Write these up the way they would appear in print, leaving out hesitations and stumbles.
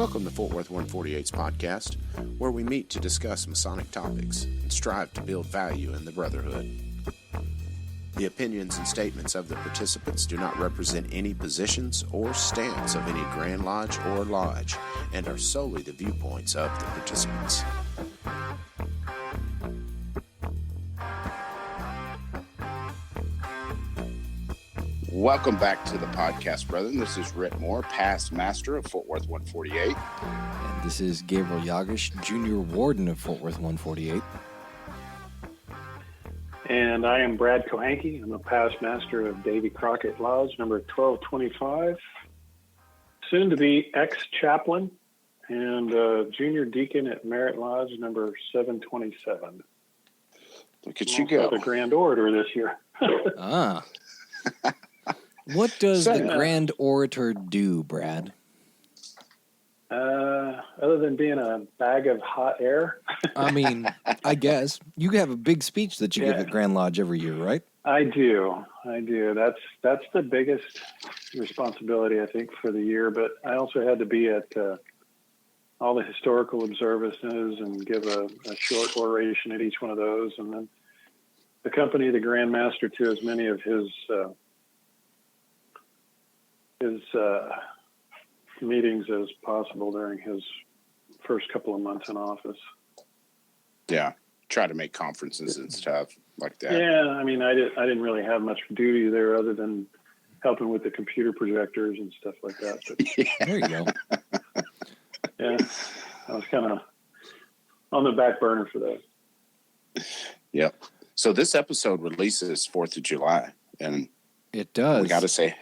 Welcome to Fort Worth 148's podcast, where we meet to discuss Masonic topics and strive to build value in the brotherhood. The opinions and statements of the participants do not represent any positions or stance of any Grand Lodge or Lodge and are solely the viewpoints of the participants. Welcome back to the podcast, brethren. This is Rhit Moore, past master of Fort Worth 148. And this is Gabriel Jagush, junior warden of Fort Worth 148. And I am Brad Kohanke. I'm a past master of Davy Crockett Lodge, number 1225. Soon to be ex-chaplain and junior deacon at Merit Lodge, number 727. Look at you go. The Grand Orator this year. What does the Grand Orator do, Brad? Other than being a bag of hot air. I mean, I guess. You have a big speech that you give at Grand Lodge every year, right? I do. That's the biggest responsibility, I think, for the year. But I also had to be at all the historical observances and give a short oration at each one of those. And then accompany the Grand Master to as many of his meetings as possible during his first couple of months in office. Yeah, try to make conferences and stuff like that. Yeah, I mean, I didn't really have much duty there other than helping with the computer projectors and stuff like that. But, There you go. Yeah, I was kind of on the back burner for that. Yep. So this episode releases 4th of July, and it does. We got to say,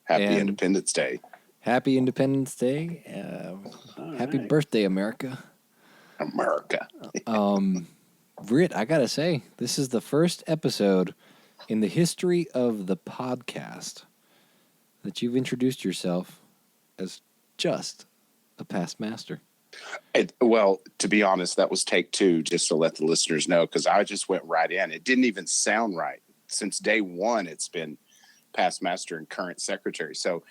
Happy Independence Day. Happy Independence Day. Happy birthday, America. America. Rhit, I got to say, this is the first episode in the history of the podcast that you've introduced yourself as just a past master. Well, to be honest, that was take 2, just to let the listeners know, because I just went right in. It didn't even sound right. Since day 1, it's been past master and current secretary. So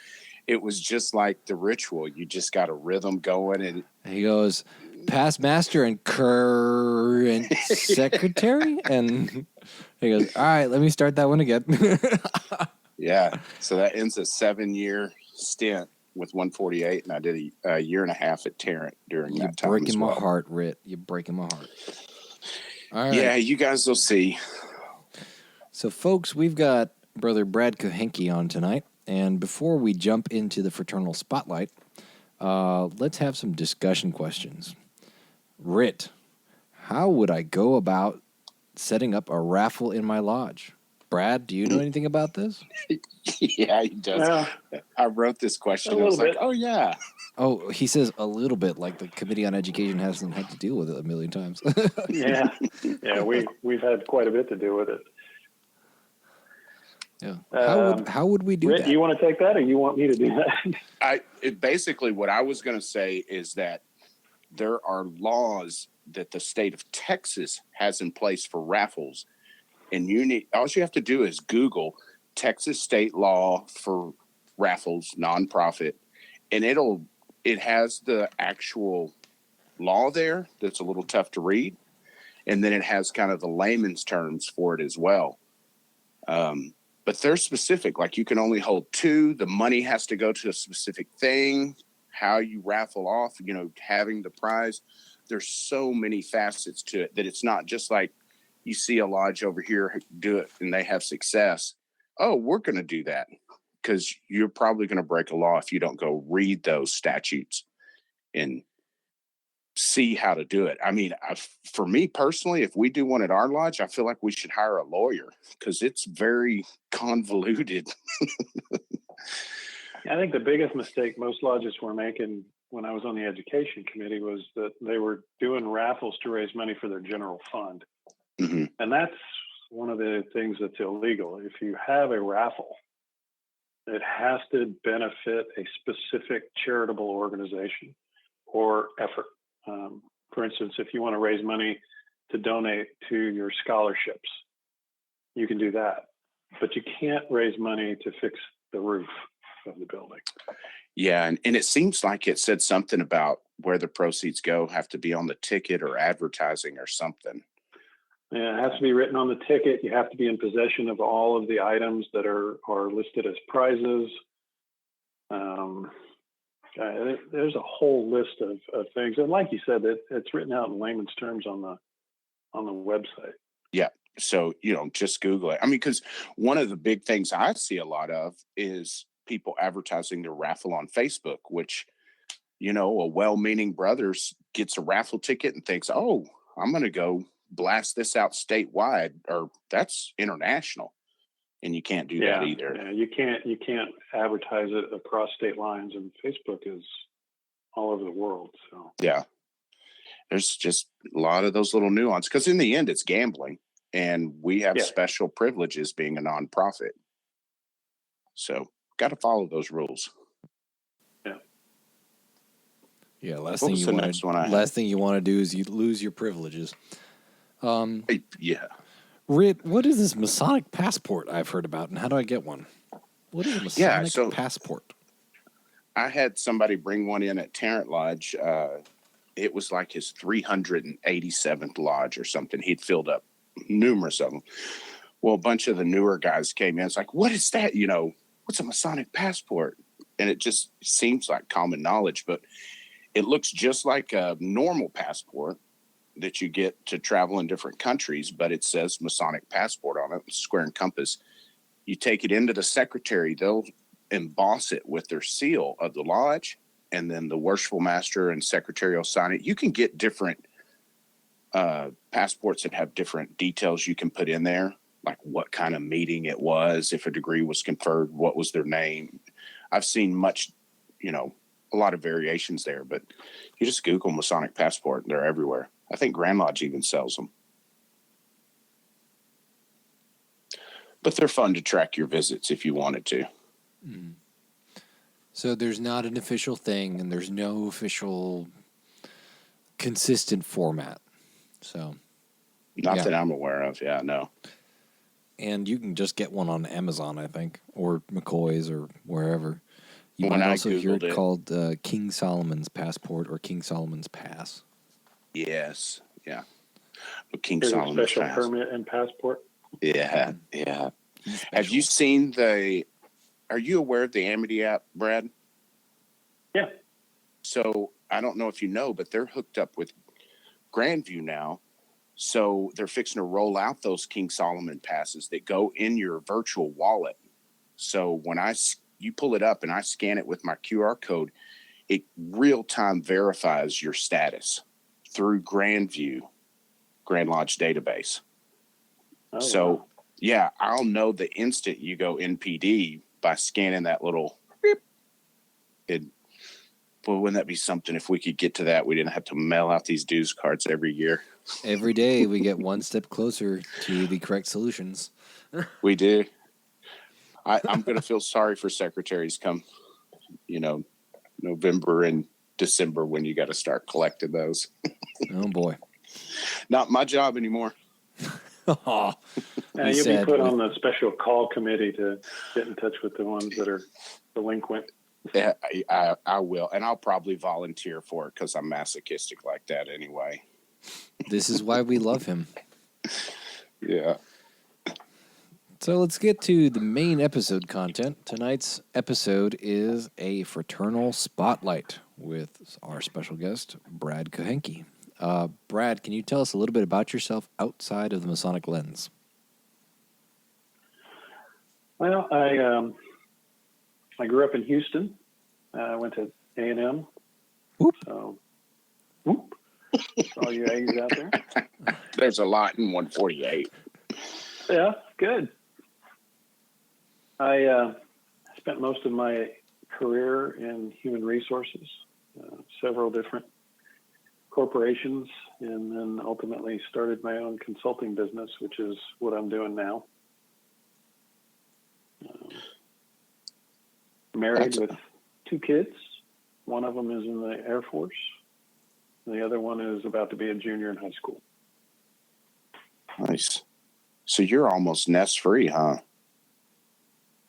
it was just like the ritual. You just got a rhythm going. And he goes, past master and current secretary? And he goes, all right, let me start that one again. Yeah. So that ends a 7-year stint with 148, and I did a year and a half at Tarrant during that time. You're breaking my heart, Rhit. You're breaking my heart. All right. Yeah, you guys will see. So, folks, we've got Brother Brad Kohanke on tonight. And before we jump into the Fraternal Spotlight, let's have some discussion questions. Rhit, how would I go about setting up a raffle in my lodge? Brad, do you know anything about this? Yeah, he does. I wrote this question. I was like, oh, yeah. Oh, he says a little bit, like the Committee on Education hasn't had to deal with it a million times. Yeah, we've had quite a bit to do with it. Yeah. How would we do Rhit, that? Do you want to take that, or you want me to do that? Basically, what I was going to say is that there are laws that the state of Texas has in place for raffles, and all you have to do is Google Texas state law for raffles, nonprofit, and it has the actual law there. That's a little tough to read, and then it has kind of the layman's terms for it as well. But they're specific, like you can only hold 2. The money has to go to a specific thing, how you raffle off, having the prize. There's so many facets to it that it's not just like you see a lodge over here do it and they have success. Oh, we're going to do that, because you're probably going to break a law if you don't go read those statutes and see how to do it. I mean, for me personally, if we do one at our lodge, I feel like we should hire a lawyer, because it's very convoluted. I think the biggest mistake most lodges were making when I was on the education committee was that they were doing raffles to raise money for their general fund. Mm-hmm. And that's one of the things that's illegal. If you have a raffle, it has to benefit a specific charitable organization or effort. For instance, if you want to raise money to donate to your scholarships, you can do that. But you can't raise money to fix the roof of the building. Yeah, and it seems like it said something about where the proceeds go have to be on the ticket or advertising or something. Yeah, it has to be written on the ticket. You have to be in possession of all of the items that are listed as prizes. There's a whole list of things, and like you said, it's written out in layman's terms on the website. Yeah. So, just Google it. I mean, because one of the big things I see a lot of is people advertising their raffle on Facebook, which, a well-meaning brother gets a raffle ticket and thinks, oh, I'm going to go blast this out statewide, or that's international. And you can't do that either. Yeah, you can't advertise it across state lines, and Facebook is all over the world. So yeah, there's just a lot of those little nuances, because in the end, it's gambling, and we have special privileges being a nonprofit. So got to follow those rules. Yeah. Last thing you want to do is you lose your privileges. Yeah. Rhit, what is this Masonic passport I've heard about, and how do I get one? What is a Masonic passport? I had somebody bring one in at Tarrant Lodge. It was like his 387th lodge or something. He'd filled up numerous of them. Well, a bunch of the newer guys came in. It's like, what is that? What's a Masonic passport? And it just seems like common knowledge, but it looks just like a normal passport that you get to travel in different countries, but it says Masonic passport on it, square and compass. You take it into the secretary, they'll emboss it with their seal of the lodge, and then the worshipful master and secretary will sign it. You can get different passports that have different details you can put in there, like what kind of meeting it was, if a degree was conferred, what was their name. I've seen a lot of variations there, but you just Google Masonic passport, they're everywhere. I think Grand Lodge even sells them. But they're fun to track your visits if you wanted to. Mm. So there's not an official thing, and there's no official consistent format. So not that I'm aware of. Yeah, no. And you can just get one on Amazon, I think, or McCoy's or wherever. You might also hear it called King Solomon's Passport or King Solomon's Pass. Yes, yeah. But King There's Solomon's a special Pass. Permit and passport. Yeah, yeah. Have you seen are you aware of the Amity app, Brad? Yeah. So I don't know if you know, but they're hooked up with Grandview now. So they're fixing to roll out those King Solomon passes that go in your virtual wallet. So when you pull it up and I scan it with my QR code, it real-time verifies your status through Grandview, Grand Lodge database. Oh, So, wow. Yeah, I'll know the instant you go NPD by scanning that little beep. Well, wouldn't that be something if we could get to that? We didn't have to mail out these dues cards every year. Every day we get one step closer to the correct solutions. We do. I'm going to feel sorry for secretaries come, November and December when you got to start collecting those. Oh, boy. Not my job anymore. You'll be put on the special call committee to get in touch with the ones that are delinquent. Yeah, I will. And I'll probably volunteer for it because I'm masochistic like that anyway. This is why we love him. Yeah. So let's get to the main episode content. Tonight's episode is a Fraternal Spotlight with our special guest, Brad Kohanke. Brad, can you tell us a little bit about yourself outside of the Masonic lens? Well, I grew up in Houston. I went to A&M. Whoop. So, whoop. All you Aggies out there. There's a lot in 148. Yeah, good. I spent most of my career in human resources, several different corporations, and then ultimately started my own consulting business, which is what I'm doing now. Married with 2 kids. One of them is in the Air Force. And the other one is about to be a junior in high school. Nice. So you're almost nest free, huh?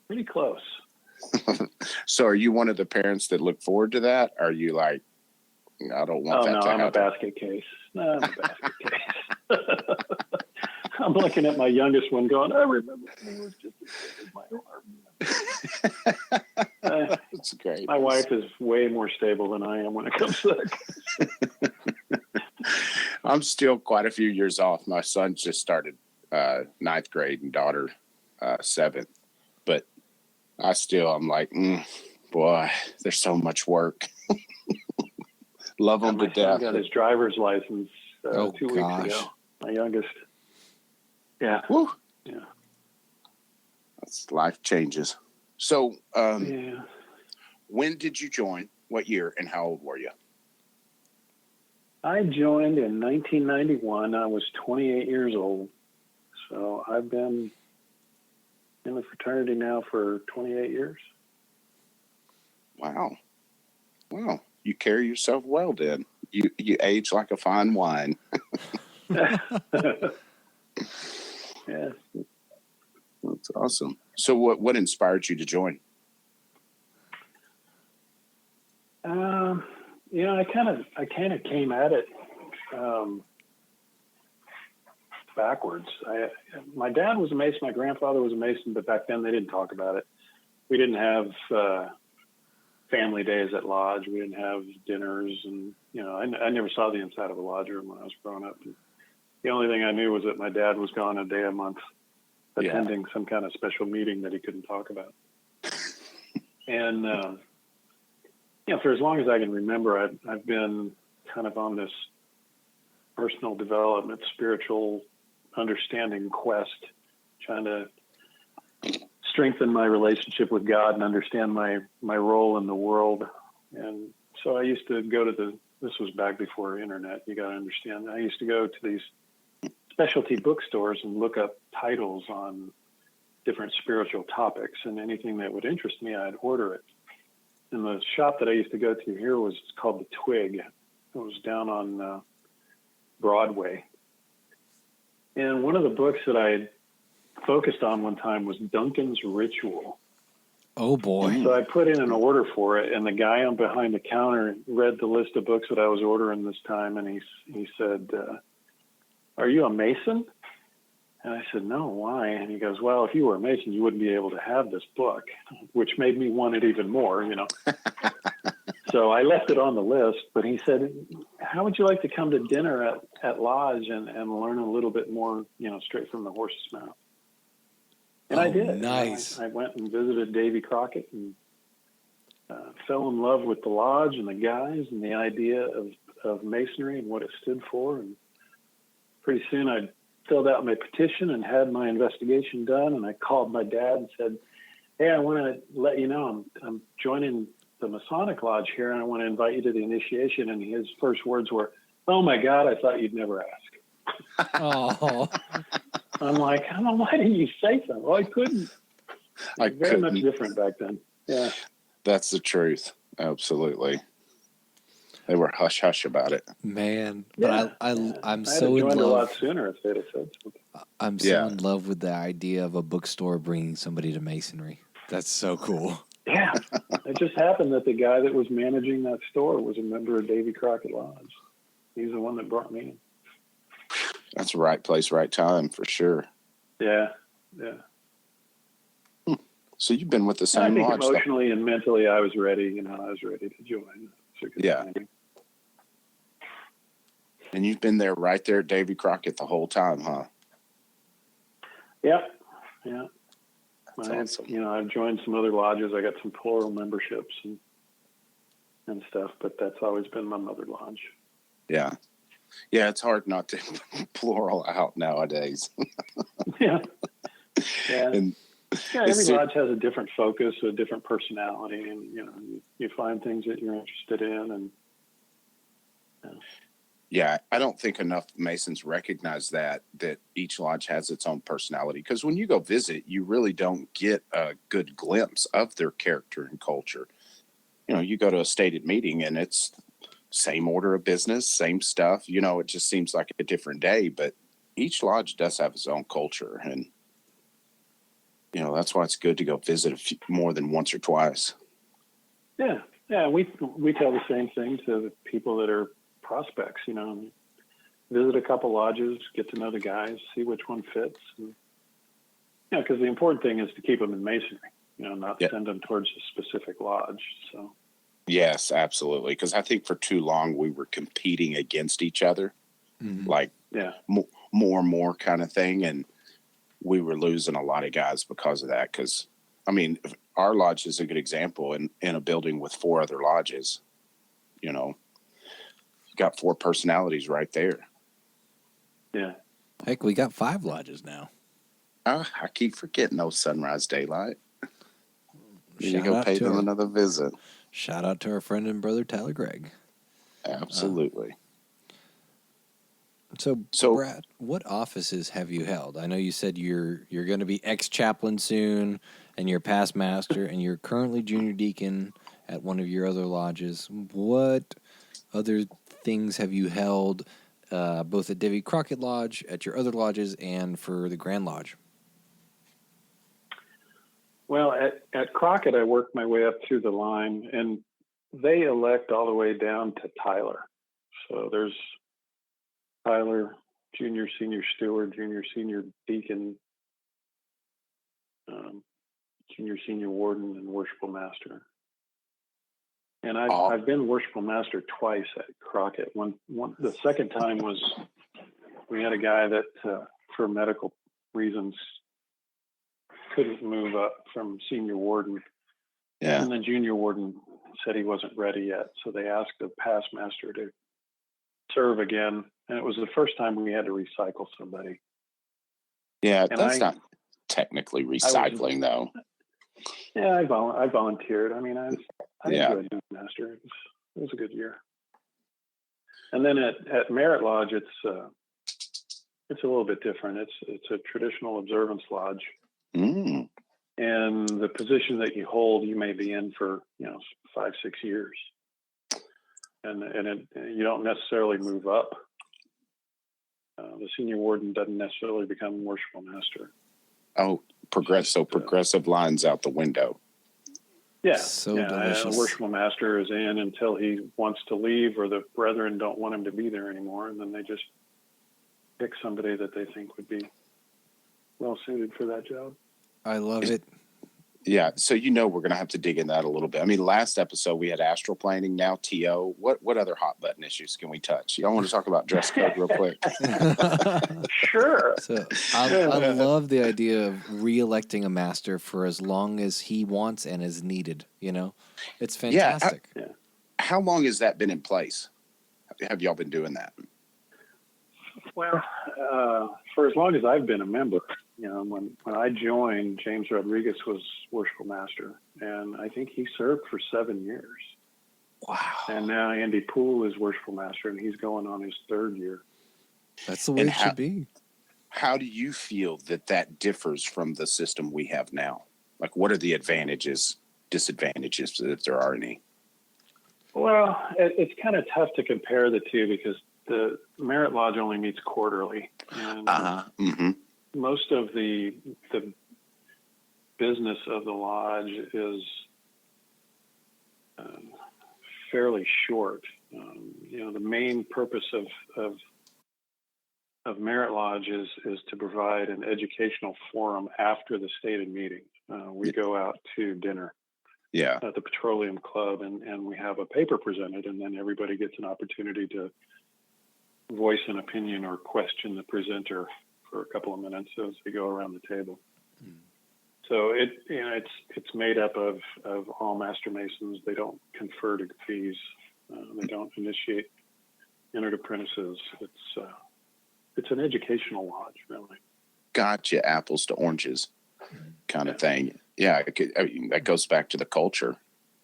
Pretty close. So are you one of the parents that look forward to that? Are you like, I don't want Oh, that no, to I'm happen? a basket case. No, I'm a basket case. I'm looking at my youngest one going, I remember when he was just as big as my arm. That's great. My wife is way more stable than I am when it comes to that. I'm still quite a few years off. My son just started ninth grade and daughter seventh. But I'm like, boy, there's so much work. Love them to My son death. got his driver's license 2 weeks ago. My youngest. Yeah. Woo. Yeah. That's life changes. So Yeah. when did you join? What year and how old were you? I joined in 1991. I was 28 years old. So I've been in the fraternity now for 28 years. Wow. You carry yourself well then. You age like a fine wine. Yeah. That's awesome. So what inspired you to join? I kind of came at it backwards. My dad was a Mason, my grandfather was a Mason, but back then they didn't talk about it. We didn't have family days at lodge. We didn't have dinners, and I never saw the inside of a lodge room when I was growing up. And the only thing I knew was that my dad was gone a day a month, attending some kind of special meeting that he couldn't talk about. And for as long as I can remember, I've been kind of on this personal development, spiritual understanding quest, trying to strengthen my relationship with God and understand my role in the world. And so I used to go to this was back before internet, you got to understand. I used to go to these specialty bookstores and look up titles on different spiritual topics, and anything that would interest me, I'd order it. And the shop that I used to go to here was called The Twig. It was down on Broadway. And one of the books that I focused on one time was Duncan's Ritual. Oh, boy. So I put in an order for it, and the guy on behind the counter read the list of books that I was ordering this time, and he said, are you a Mason? And I said, no, why? And he goes, well, if you were a Mason, you wouldn't be able to have this book, which made me want it even more, So I left it on the list, but he said, how would you like to come to dinner at Lodge and learn a little bit more, straight from the horse's mouth? And I did. Nice. I went and visited Davy Crockett and fell in love with the Lodge and the guys and the idea of Masonry and what it stood for. And pretty soon I filled out my petition and had my investigation done. And I called my dad and said, hey, I want to let you know I'm joining the Masonic Lodge here, and I want to invite you to the initiation. And his first words were, oh my God, I thought you'd never ask. Oh. I'm like, why didn't you say something? Well, I couldn't. Very much different back then. Yeah. That's the truth. Absolutely. They were hush hush about it. Man, but yeah. I'm so I'd in have joined a love. lot sooner if they'd have said something. I'm so in love with the idea of a bookstore bringing somebody to Masonry. That's so cool. Yeah. It just happened that the guy that was managing that store was a member of Davy Crockett Lodge. He's the one that brought me in. That's the right place, right time for sure. Yeah. So you've been with the same I think lodge. emotionally and mentally, I was ready. I was ready to join. Yeah. And you've been there right there at Davy Crockett the whole time, huh? Yeah. That's awesome. I've joined some other lodges. I got some plural memberships and stuff, but that's always been my mother lodge. Yeah. Yeah, it's hard not to plural out nowadays. Yeah. And every lodge has a different focus, a different personality, and you find things that you're interested in. And yeah, I don't think enough Masons recognize that each lodge has its own personality. Because when you go visit, you really don't get a good glimpse of their character and culture. You go to a stated meeting and it's same order of business, same stuff. It just seems like a different day. But each lodge does have its own culture, and that's why it's good to go visit more than once or twice. Yeah. We tell the same thing to the people that are prospects. Visit a couple lodges, get to know the guys, see which one fits. Because the important thing is to keep them in Masonry. Not send them towards a specific lodge. So. Yes, absolutely. Because I think for too long we were competing against each other, more and more kind of thing, and we were losing a lot of guys because of that. Because our lodge is a good example in a building with 4 other lodges. You got 4 personalities right there. Yeah. Heck, we got 5 lodges now. I keep forgetting those Sunrise Daylight. You Shout go out pay to them our- another visit. Shout out to our friend and brother Tyler Gregg. Absolutely. So, Brad, what offices have you held? I know you said you're going to be ex-chaplain soon, and you're past master, and you're currently junior deacon at one of your other lodges. What other things have you held, both at Davy Crockett Lodge, at your other lodges, and for the Grand Lodge? Well, at Crockett, I worked my way up through the line, and they elect all the way down to Tyler. So there's Tyler, junior, senior steward, junior, senior deacon, junior, senior warden, and worshipful master. And I've been worshipful master twice at Crockett. The second time was we had a guy that for medical reasons couldn't move up from senior warden. Yeah. And the junior warden said he wasn't ready yet. So they asked the past master to serve again. And it was the first time we had to recycle somebody. Yeah, and that's not technically recycling, though. Yeah, I volunteered. I enjoyed being master. It was a good year. And then at Merit Lodge, it's a little bit different. It's a traditional observance lodge. Mm. And the position that you hold, you may be in for 5-6 years, and you don't necessarily move up. The senior warden doesn't necessarily become worshipful master. Oh, progressive lines out the window. Yeah, delicious. The worshipful master is in until he wants to leave, or the brethren don't want him to be there anymore, and then they just pick somebody that they think would be well suited for that job. I love it. Yeah, so we're going to have to dig in that a little bit. Last episode we had astral planning, now TO. What other hot button issues can we touch? Y'all want to talk about dress code real quick? Sure. So I love the idea of re-electing a master for as long as he wants and is needed. It's fantastic. Yeah. How long has that been in place? Have y'all been doing that? Well, for as long as I've been a member. When I joined, James Rodriguez was worshipful master, and I think he served for 7 years. Wow. And now Andy Poole is worshipful master, and he's going on his 3rd year. That's the way it should be. How do you feel that differs from the system we have now? Like, what are the advantages, disadvantages, if there are any? Well, it's kind of tough to compare the two because the Merit Lodge only meets quarterly. And mm-hmm. Most of the business of the lodge is fairly short. The main purpose of Merit Lodge is to provide an educational forum after the stated meeting. We go out to dinner at the Petroleum Club, and we have a paper presented, and then everybody gets an opportunity to voice an opinion or question the presenter for a couple of minutes as they go around the table. So it's made up of all Master Masons. They don't confer to fees. They don't initiate entered apprentices. It's an educational lodge, really. Gotcha, apples to oranges kind of thing. Yeah, that goes back to the culture.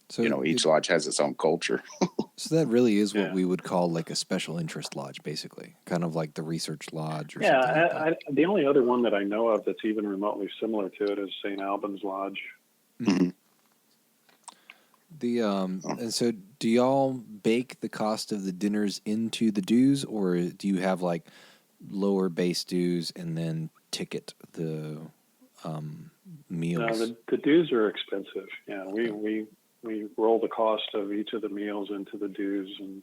So each lodge has its own culture. So that really is what we would call like a special interest lodge, basically, kind of like the research lodge. Or something like that. The only other one that I know of that's even remotely similar to it is St. Albans Lodge. Mm-hmm. And so do y'all bake the cost of the dinners into the dues, or do you have like lower base dues and then ticket the meals. The dues are expensive. Yeah, we roll the cost of each of the meals into the dues, and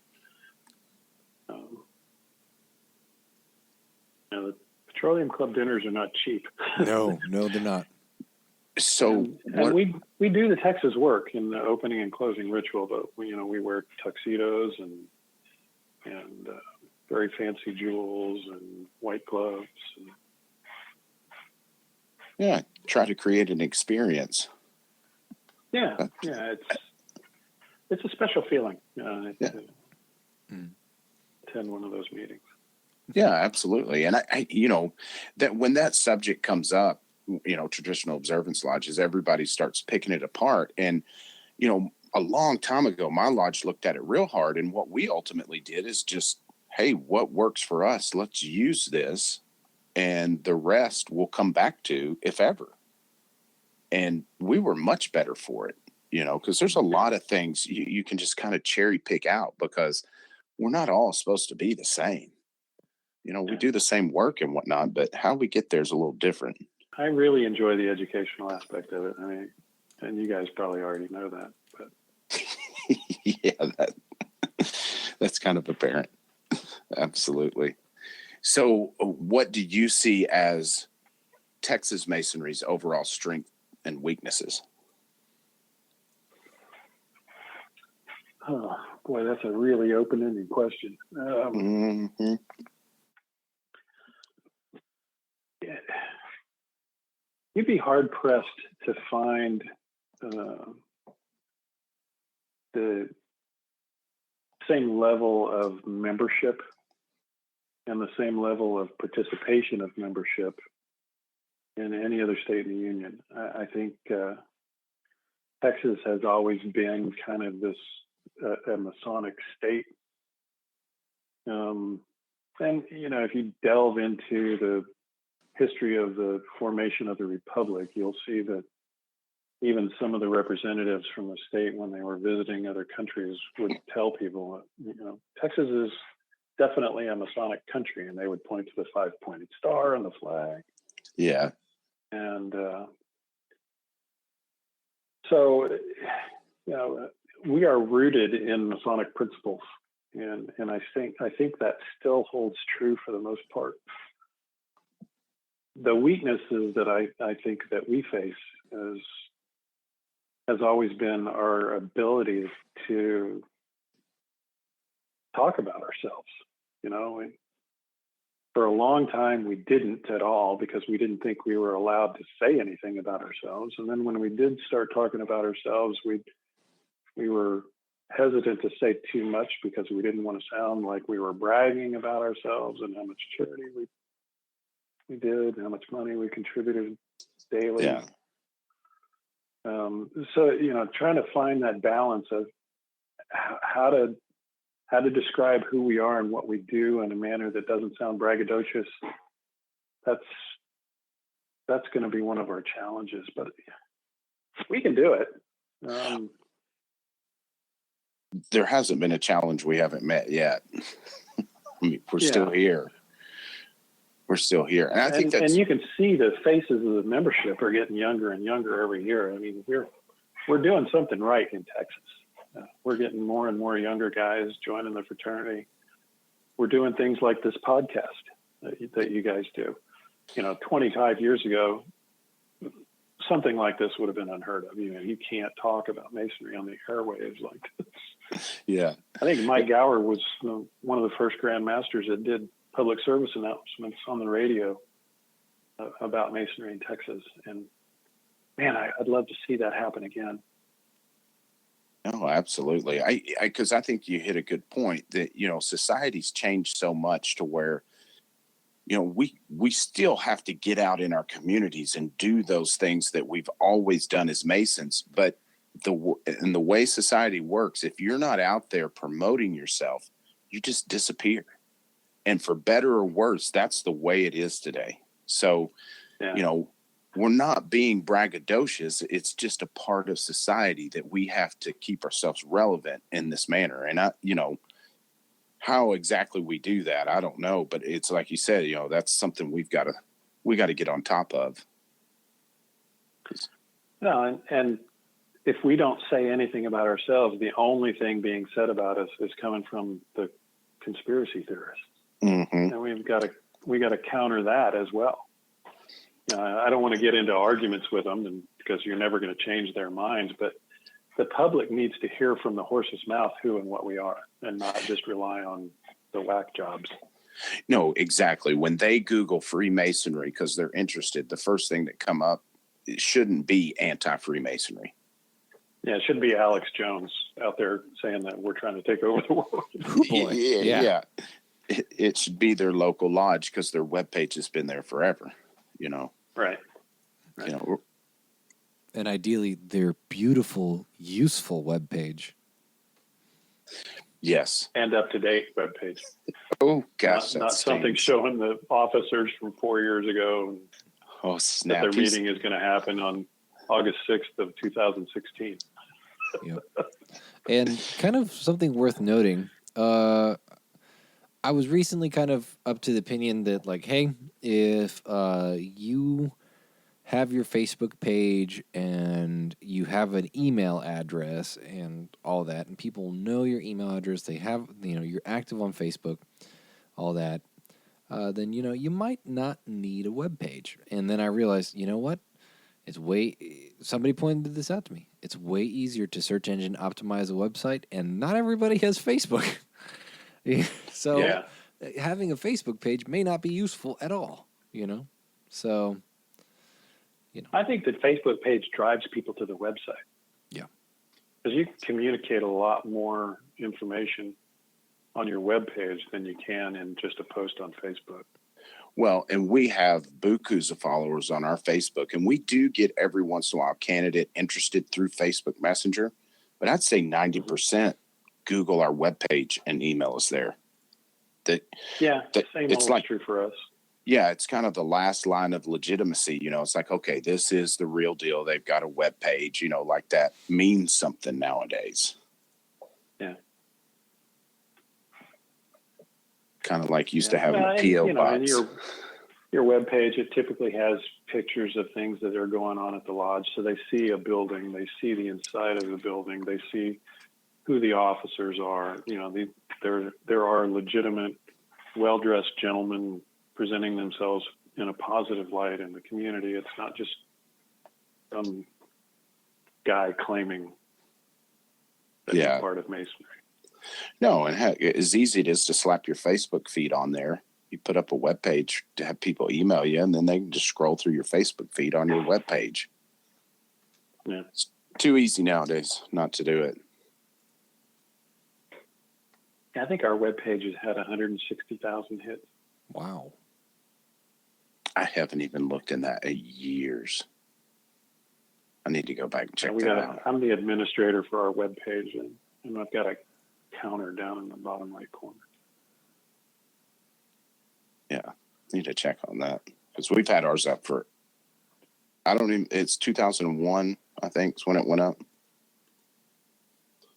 the Petroleum Club dinners are not cheap. No, they're not. So and we do the Texas work in the opening and closing ritual, but we wear tuxedos and very fancy jewels and white gloves. yeah, try to create an experience. Yeah, it's a special feeling. To attend one of those meetings. Yeah, absolutely. And I that when that subject comes up, traditional observance lodges, everybody starts picking it apart. And, a long time ago, my lodge looked at it real hard. And what we ultimately did is just, hey, what works for us? Let's use this. And the rest we'll come back to if ever. And we were much better for it, because there's a lot of things you can just kind of cherry pick out, because we're not all supposed to be the same. We do the same work and whatnot, but how we get there is a little different. I really enjoy the educational aspect of it. I mean, and you guys probably already know that, but yeah, that's kind of apparent. Absolutely. So what do you see as Texas Masonry's overall strength and weaknesses? Oh boy, that's a really open-ended question. You'd be hard-pressed to find the same level of membership and the same level of participation of membership in any other state in the union. I think Texas has always been kind of this a Masonic state. And, if you delve into the history of the formation of the Republic, you'll see that even some of the representatives from the state, when they were visiting other countries, would tell people, Texas is definitely a Masonic country, and they would point to the 5-pointed star on the flag. Yeah. And so, we are rooted in Masonic principles, and I think that still holds true for the most part. The weaknesses that I think that we face has always been our ability to talk about ourselves. For a long time, we didn't at all, because we didn't think we were allowed to say anything about ourselves. And then when we did start talking about ourselves, we were hesitant to say too much, because we didn't want to sound like we were bragging about ourselves and how much charity we did, how much money we contributed daily. Yeah. So, trying to find that balance of how to describe who we are and what we do in a manner that doesn't sound braggadocious, that's going to be one of our challenges, but we can do it. There hasn't been a challenge we haven't met yet. I mean, we're still here. We're still here. And I think and you can see the faces of the membership are getting younger and younger every year. I mean, we're doing something right in Texas. We're getting more and more younger guys joining the fraternity. We're doing things like this podcast that you guys do. 25 years ago, something like this would have been unheard of. You can't talk about Masonry on the airwaves like this. Yeah. I think Mike Gower was one of the first Grand Masters that did public service announcements on the radio about Masonry in Texas. And man, I'd love to see that happen again. Oh, absolutely. Because I think you hit a good point that, society's changed so much to where, we still have to get out in our communities and do those things that we've always done as Masons. But the way society works, if you're not out there promoting yourself, you just disappear. And for better or worse, that's the way it is today. So, we're not being braggadocious. It's just a part of society that we have to keep ourselves relevant in this manner. And how exactly we do that, I don't know. But it's like you said, that's something we got to get on top of. No, and if we don't say anything about ourselves, the only thing being said about us is coming from the conspiracy theorists, and we got to counter that as well. I don't want to get into arguments with them, because you're never going to change their minds, but the public needs to hear from the horse's mouth who and what we are, and not just rely on the whack jobs. No, exactly. When they Google Freemasonry because they're interested, the first thing that come up, it shouldn't be anti-Freemasonry. Yeah, it shouldn't be Alex Jones out there saying that we're trying to take over the world. Oh, boy. Yeah. It should be their local lodge because their webpage has been there forever, Right. And ideally, their beautiful, useful webpage. Yes. And up-to-date webpage. Oh, gosh. Not something showing the officers from 4 years ago oh, snap. that their meeting is going to happen on August 6th of 2016. Yep. And kind of something worth noting, I was recently kind of up to the opinion that, like, hey, if you have your Facebook page and you have an email address and all that, and people know your email address, they have, you're active on Facebook, all that, then, you might not need a web page. And then I realized, you know what? Somebody pointed this out to me. It's way easier to search engine optimize a website, and not everybody has Facebook. So having a Facebook page may not be useful at all, So, I think the Facebook page drives people to the website. Yeah. Because you can communicate a lot more information on your web page than you can in just a post on Facebook. Well, and we have bukus of followers on our Facebook, and we do get every once in a while a candidate interested through Facebook Messenger, but I'd say 90% Google our webpage and email us there. Same it's old true for us. Yeah, it's kind of the last line of legitimacy. It's like, okay, this is the real deal. They've got a web page, like that means something nowadays. Yeah. Kind of like used to have a P.O. box. And your web page, it typically has pictures of things that are going on at the lodge. So they see a building, they see the inside of the building, they see who the officers are. There are legitimate, well-dressed gentlemen presenting themselves in a positive light in the community. It's not just some guy claiming that he's part of Masonry. No, and heck, as easy it is to slap your Facebook feed on there. You put up a web page to have people email you, and then they can just scroll through your Facebook feed on your web page. Yeah. It's too easy nowadays not to do it. I think our web page has had 160,000 hits. Wow. I haven't even looked in that in years. I need to go back and check that out. I'm the administrator for our web page, and I've got a counter down in the bottom right corner. Yeah, need to check on that because we've had ours up for, it's 2001, I think, is when it went up.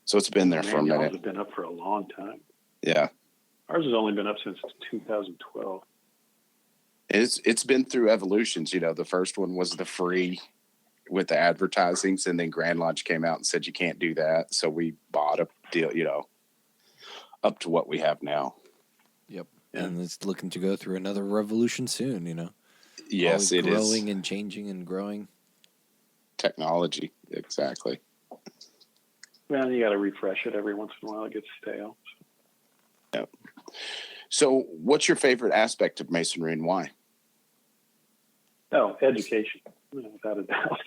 So it's been there for a minute. Ours has been up for a long time. Yeah. Ours has only been up since 2012. It's been through evolutions. The first one was the free with the advertisings, and then Grand Lodge came out and said you can't do that. So we bought a deal, up to what we have now. Yep. Yeah. And it's looking to go through another revolution soon, Yes, it is. Growing and changing and growing. Technology, exactly. Well, you got to refresh it every once in a while. It gets stale. Yep. So what's your favorite aspect of Masonry and why? Oh, education, without a doubt.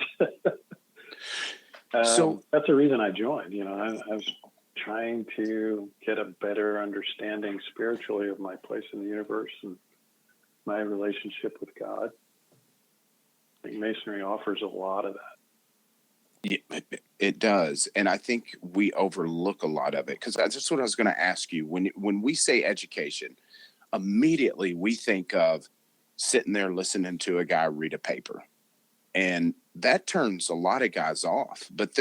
So that's the reason I joined. I was trying to get a better understanding spiritually of my place in the universe and my relationship with God. I think Masonry offers a lot of that. Yeah, it does. And I think we overlook a lot of it because that's what I was going to ask you. When we say education, immediately we think of sitting there listening to a guy read a paper. And that turns a lot of guys off. But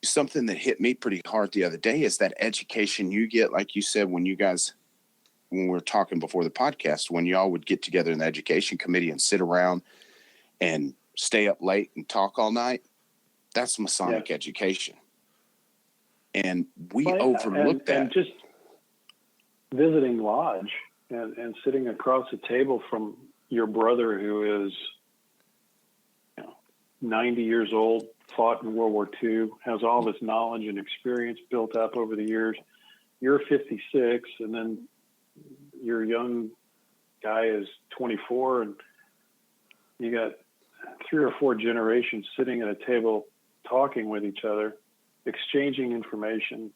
something that hit me pretty hard the other day is that education you get, like you said, when we were talking before the podcast, when y'all would get together in the education committee and sit around and stay up late and talk all night, that's Masonic education. And we overlook that. And just visiting lodge and sitting across the table from your brother who is 90 years old, fought in World War II, has all this knowledge and experience built up over the years. You're 56, and then your young guy is 24, and you got 3 or 4 generations sitting at a table talking with each other, exchanging information,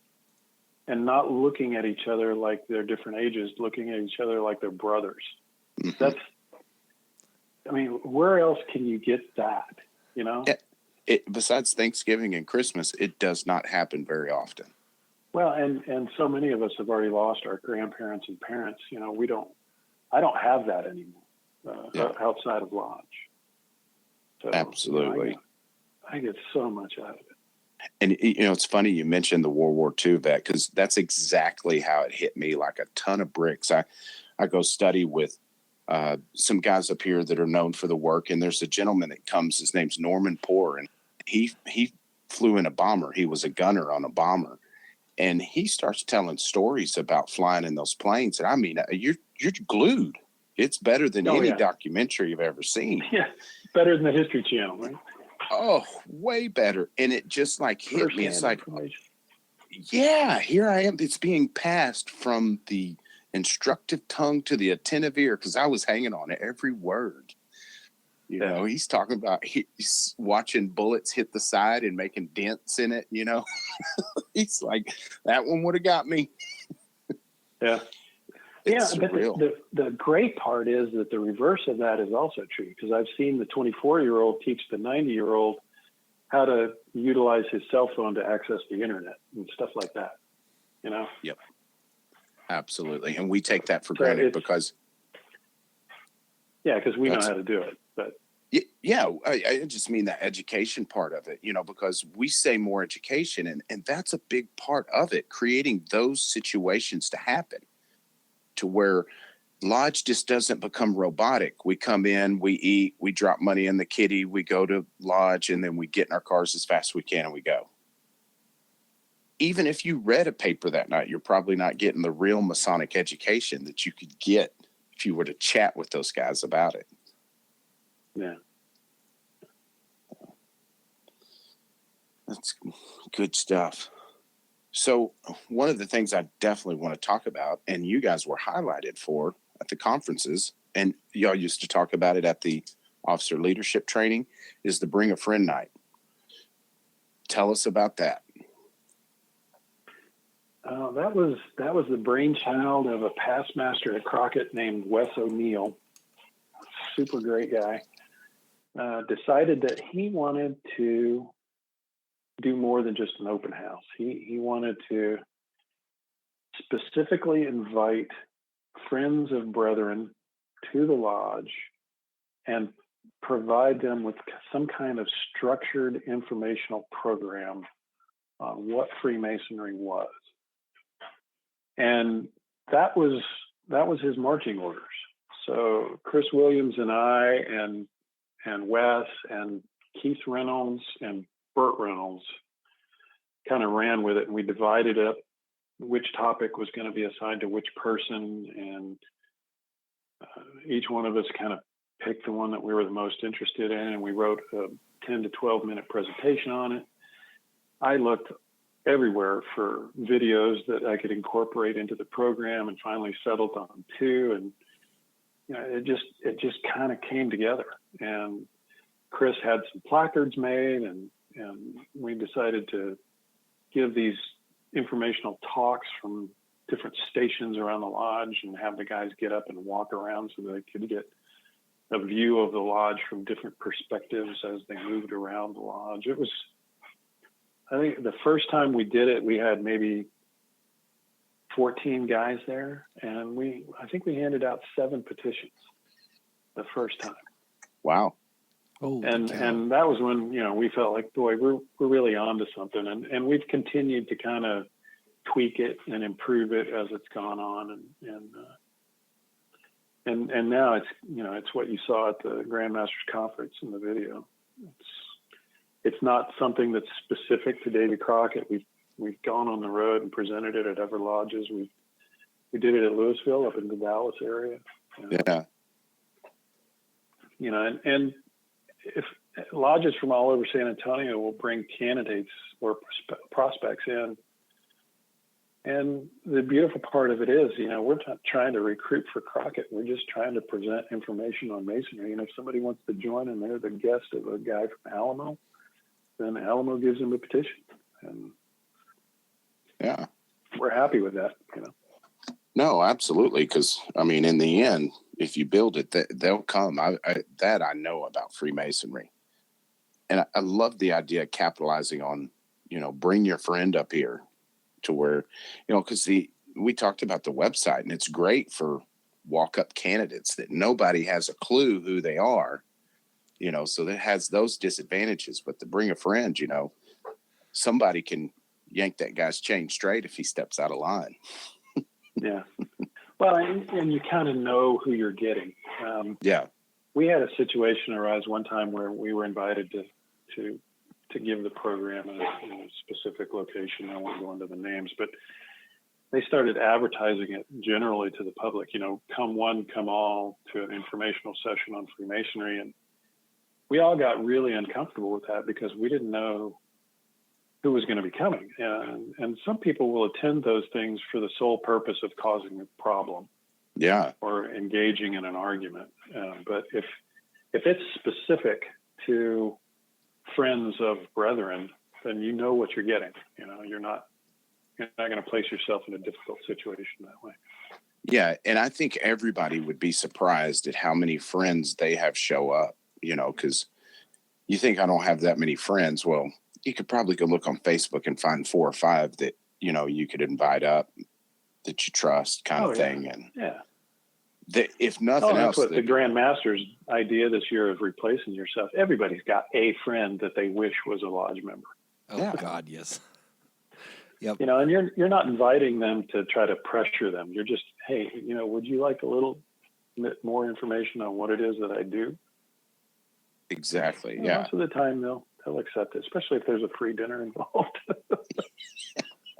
and not looking at each other like they're different ages, looking at each other like they're brothers. Mm-hmm. Where else can you get that, besides Thanksgiving and Christmas, it does not happen very often. Well, and so many of us have already lost our grandparents and parents. I don't have that anymore outside of lodge. So, absolutely. I get so much out of it. And, it's funny you mentioned the World War II vet, because that's exactly how it hit me, like a ton of bricks. I go study with some guys up here that are known for the work, and there's a gentleman that comes, his name's Norman Poor, and he flew in a bomber. He was a gunner on a bomber, and he starts telling stories about flying in those planes. And you're glued. It's better than any documentary you've ever seen. Yeah, better than the History Channel, right? Oh, way better. And it just hit me. It's like, here I am. It's being passed from the instructive tongue to the attentive ear, because I was hanging on every word. He's talking about, he's watching bullets hit the side and making dents in it, He's like, that one would have got me. Yeah. It's but the great part is that the reverse of that is also true, because I've seen the 24-year-old teach the 90-year-old how to utilize his cell phone to access the internet and stuff like that, Yep. Absolutely. And we take that for granted because we know how to do it. But I just mean that education part of it, because we say more education, and that's a big part of it, creating those situations to happen, to where lodge just doesn't become robotic. We come in, we eat, we drop money in the kitty, we go to lodge, and then we get in our cars as fast as we can and we go. Even if you read a paper that night, you're probably not getting the real Masonic education that you could get if you were to chat with those guys about it. Yeah. That's good stuff. So one of the things I definitely want to talk about, and you guys were highlighted for at the conferences, and y'all used to talk about it at the officer leadership training, is the Bring a Friend Night. Tell us about that. That was the brainchild of a past master at Crockett named Wes O'Neill, super great guy. Decided that he wanted to do more than just an open house. He wanted to specifically invite friends of brethren to the lodge and provide them with some kind of structured informational program on what Freemasonry was. And that was his marching orders. So Chris Williams and I and Wes and Keith Reynolds and Burt Reynolds kind of ran with it, and we divided up which topic was going to be assigned to which person, and each one of us kind of picked the one that we were the most interested in, and we wrote a 10 to 12 minute presentation on it. I looked everywhere for videos that I could incorporate into the program, and finally settled on 2, and it just kind of came together. And Chris had some placards made, and we decided to give these informational talks from different stations around the lodge and have the guys get up and walk around so they could get a view of the lodge from different perspectives as they moved around the lodge. It was, I think the first time we did it, we had maybe 14 guys there, and I think we handed out 7 petitions the first time. Wow. Oh, and that was when, we felt like, boy, we're really onto something. And we've continued to kind of tweak it and improve it as it's gone on. And now it's, it's what you saw at the Grand Masters Conference in the video. It's not something that's specific to Davy Crockett. We've gone on the road and presented it at other lodges. We did it at Louisville, up in the Dallas area. Yeah. You know, and if lodges from all over San Antonio will bring candidates or prospects in. And the beautiful part of it is, you know, we're not trying to recruit for Crockett. We're just trying to present information on Masonry. And if somebody wants to join and they're the guest of a guy from Alamo, then Alamo gives them a petition. And yeah, we're happy with that, you know. No, absolutely. Because, I mean, in the end, if you build it, they'll come. I know about Freemasonry. And I love the idea of capitalizing on, you know, bring your friend up here to where, you know, because we talked about the website, and it's great for walk-up candidates that nobody has a clue who they are, you know, so that has those disadvantages. But to bring a friend, you know, somebody can yank that guy's chain straight if he steps out of line. Yeah. Well, and you kind of know who you're getting. Yeah. We had a situation arise one time where we were invited to give the program in a specific location. I won't go into the names, but they started advertising it generally to the public, you know, come one, come all, to an informational session on Freemasonry. And we all got really uncomfortable with that because we didn't know who was going to be coming. And some people will attend those things for the sole purpose of causing a problem. Yeah. Or engaging in an argument. But if it's specific to friends of brethren, then you know what you're getting. You know, you're not going to place yourself in a difficult situation that way. Yeah. And I think everybody would be surprised at how many friends they have show up, you know, because you think I don't have that many friends. Well, you could probably go look on Facebook and find 4 or 5 that, you know, you could invite up that you trust kind of thing. And yeah. If nothing else, that's what the Grand Master's idea this year of replacing yourself. Everybody's got a friend that they wish was a lodge member. Oh yeah. God, yes. Yep. You know, and you're not inviting them to try to pressure them. You're just, hey, you know, would you like a little bit more information on what it is that I do? Exactly. Well, yeah. Most of the time they'll accept it, especially if there's a free dinner involved.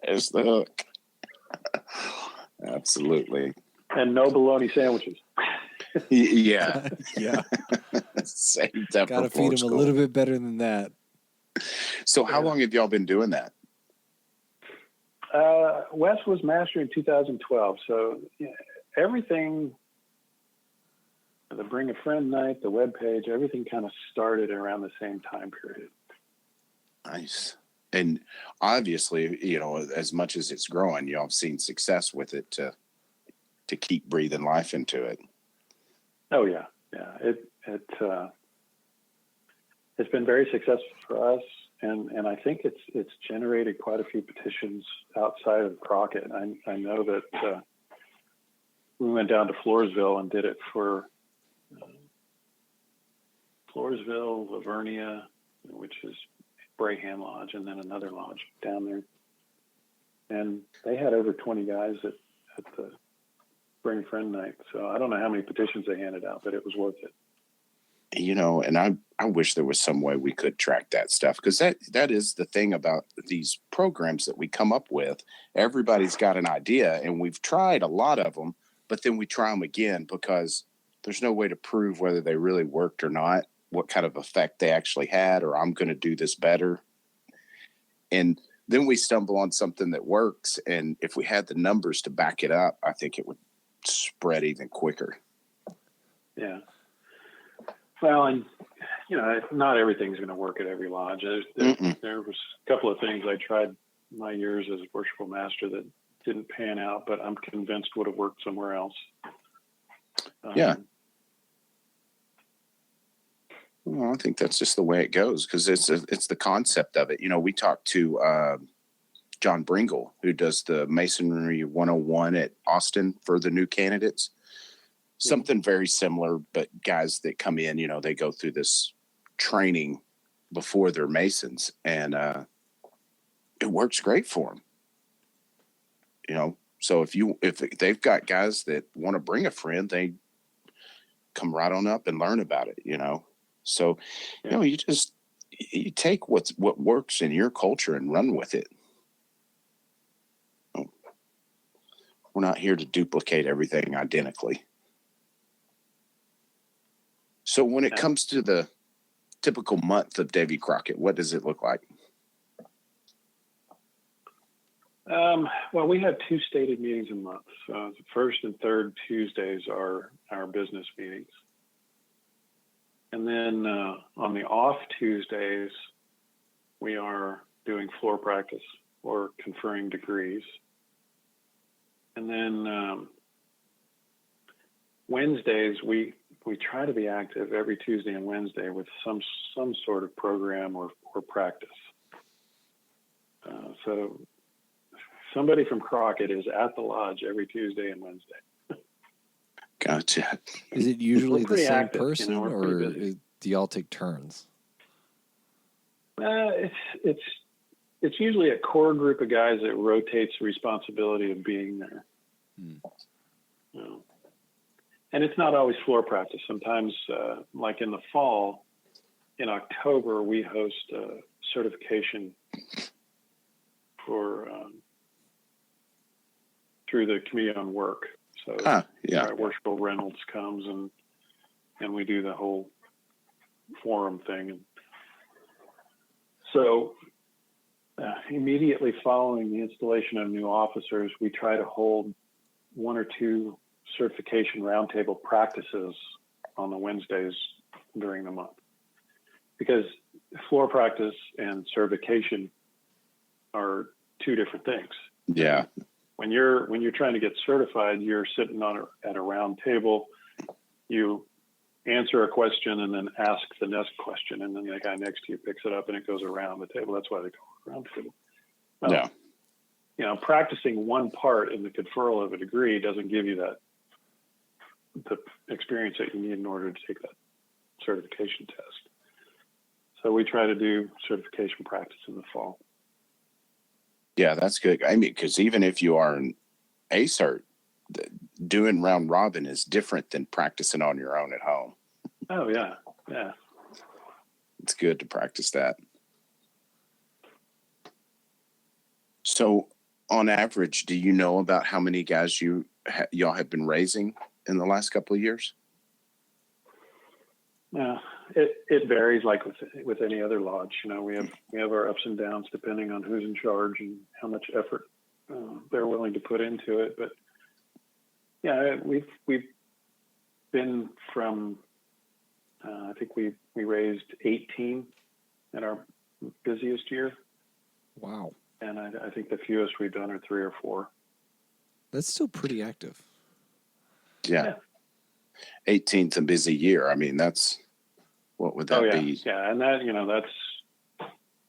There's the hook. Absolutely. And no bologna sandwiches. Yeah. Yeah. Save that. Got to feed them a little bit better than that. So how long have y'all been doing that? Wes was master in 2012. So everything, the Bring a Friend night, the webpage, everything kind of started around the same time period. Nice. And obviously, you know, as much as it's growing, y'all have seen success with it to keep breathing life into it. Oh yeah. Yeah. It's been very successful for us. And I think it's generated quite a few petitions outside of Crockett. I know that we went down to Floresville and did it for Floresville, Lavernia, which is Braham Lodge, and then another lodge down there. And they had over 20 guys at the Bring a Friend night. So I don't know how many petitions they handed out, but it was worth it. You know, and I wish there was some way we could track that stuff, because that is the thing about these programs that we come up with. Everybody's got an idea, and we've tried a lot of them, but then we try them again because there's no way to prove whether they really worked or not, what kind of effect they actually had, or I'm going to do this better. And then we stumble on something that works, and if we had the numbers to back it up, I think it would spread even quicker. Yeah. Well, and you know, not everything's going to work at every lodge. There was a couple of things I tried my years as a worshipful master that didn't pan out, but I'm convinced would have worked somewhere else. Yeah. Well, I think that's just the way it goes, because it's the concept of it. You know, we talked to John Bringle, who does the Masonry 101 at Austin for the new candidates. Something very similar, but guys that come in, you know, they go through this training before they're Masons, and it works great for them. You know, so if they've got guys that want to bring a friend, they come right on up and learn about it, you know. So, you take what works in your culture and run with it. We're not here to duplicate everything identically. So when it comes to the typical month of Davy Crockett, what does it look like? Well, we have 2 stated meetings a month. So the first and third Tuesdays are our business meetings. And then on the off Tuesdays, we are doing floor practice or conferring degrees. And then Wednesdays, we try to be active every Tuesday and Wednesday with some sort of program or practice. So somebody from Crockett is at the lodge every Tuesday and Wednesday. Gotcha. Is it usually the same active, person, or do y'all take turns? It's usually a core group of guys that rotates the responsibility of being there. And it's not always floor practice. Sometimes, like in the fall, in October, we host a certification for through the Committee on Work. So Worshipful Reynolds comes and we do the whole forum thing. And so immediately following the installation of new officers, we try to hold 1 or 2 certification roundtable practices on the Wednesdays during the month, because floor practice and certification are 2 different things. Yeah. When you're trying to get certified, you're sitting at a round table, you answer a question and then ask the next question, and then the guy next to you picks it up and it goes around the table. That's why they call it round table. Practicing one part in the conferral of a degree doesn't give you the experience that you need in order to take that certification test. So we try to do certification practice in the fall. Yeah, that's good. I mean, because even if you are an A-cert, doing round robin is different than practicing on your own at home. Oh, yeah. Yeah. It's good to practice that. So on average, do you know about how many guys y'all have been raising in the last couple of years? Yeah, it varies like with any other lodge. We have our ups and downs depending on who's in charge and how much effort they're willing to put into it. But yeah, we've been from I think we raised 18 in our busiest year. Wow. And I think the fewest we've done are 3 or 4. That's still pretty active. Yeah. 18's a busy year. I mean, what would that be? Yeah, and that's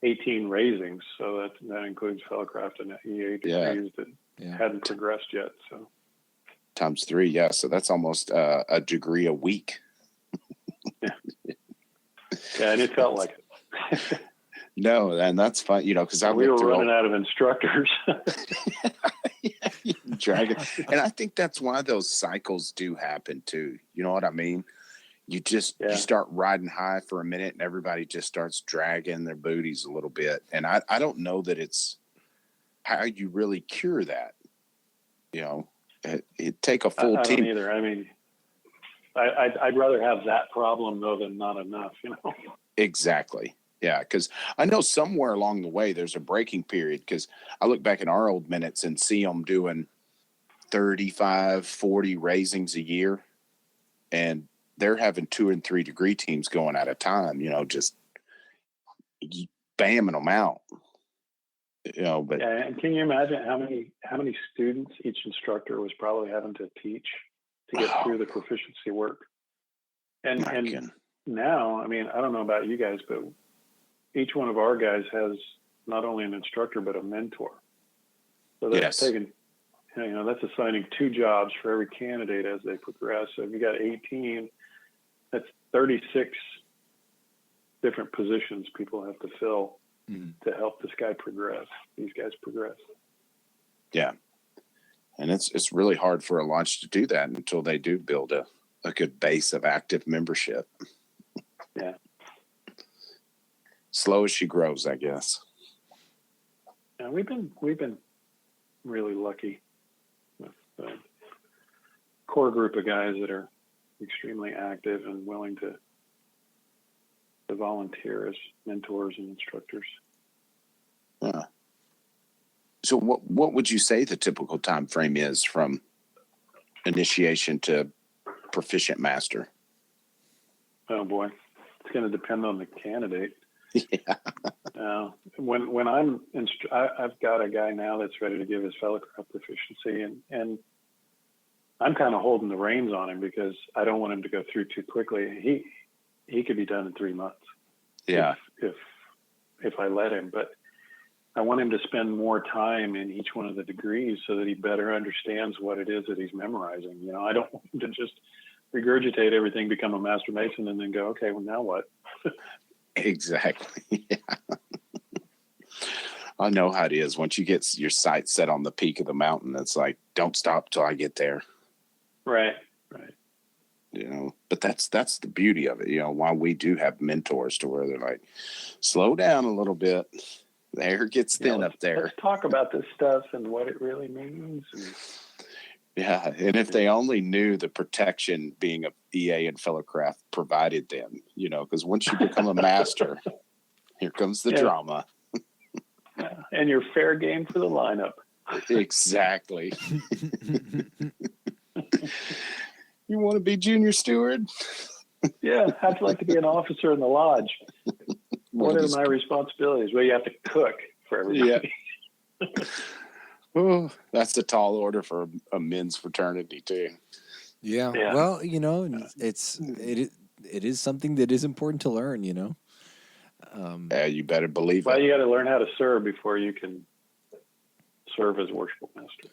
18 raisings. So that includes fellowcraft and EA degrees that hadn't progressed yet. So times 3, yeah. So that's almost a degree a week. Yeah, and it felt like it. No, and that's fun, because we were running out of instructors. Dragging. And I think that's why those cycles do happen too. You know what I mean? You start riding high for a minute and everybody just starts dragging their booties a little bit. And I don't know that it's how you really cure that. It take a full team. I don't either. I mean, I'd rather have that problem though than not enough, Exactly. Yeah, because I know somewhere along the way there's a breaking period, because I look back at our old minutes and see them doing 35, 40 raisings a year, and they're having 2 and 3 degree teams going at a time, just bamming them out. But and can you imagine how many students each instructor was probably having to teach to get through the proficiency work? And now, I mean, I don't know about you guys, but each one of our guys has not only an instructor, but a mentor. So that's taking, that's assigning 2 jobs for every candidate as they progress. So if you got 18, that's 36 different positions people have to fill to help these guys progress. Yeah. And it's really hard for a lodge to do that until they do build a good base of active membership. Yeah. slow as she grows, I guess. Yeah, we've been really lucky with the core group of guys that are extremely active and willing to volunteer as mentors and instructors. Yeah. So what would you say the typical time frame is from initiation to proficient master? Oh boy, it's going to depend on the candidate. Yeah. When I've got a guy now that's ready to give his fellowcraft proficiency, and I'm kind of holding the reins on him because I don't want him to go through too quickly. He could be done in 3 months. Yeah. If I let him, but I want him to spend more time in each one of the degrees so that he better understands what it is that he's memorizing. You know, I don't want him to just regurgitate everything, become a master mason, and then go, okay, well, now what? Exactly. Yeah. I know how it is. Once you get your sights set on the peak of the mountain, it's like, don't stop till I get there. Right. You know, but that's the beauty of it. You know, why we do have mentors to where they're like, slow down a little bit. The air gets thin up there. Let's talk about this stuff and what it really means. Yeah, and if they only knew the protection being a EA and fellowcraft provided them, you know, because once you become a master, here comes the drama. Yeah. And you're fair game for the lineup. Exactly. You want to be junior steward? Yeah, how'd you like to be an officer in the lodge? What are my responsibilities? Well, you have to cook for everybody. Yeah. Oh, that's a tall order for a men's fraternity too. Yeah. Well, you know, it is something that is important to learn, you know. Yeah, you better believe it. Well, you got to learn how to serve before you can serve as worshipful master.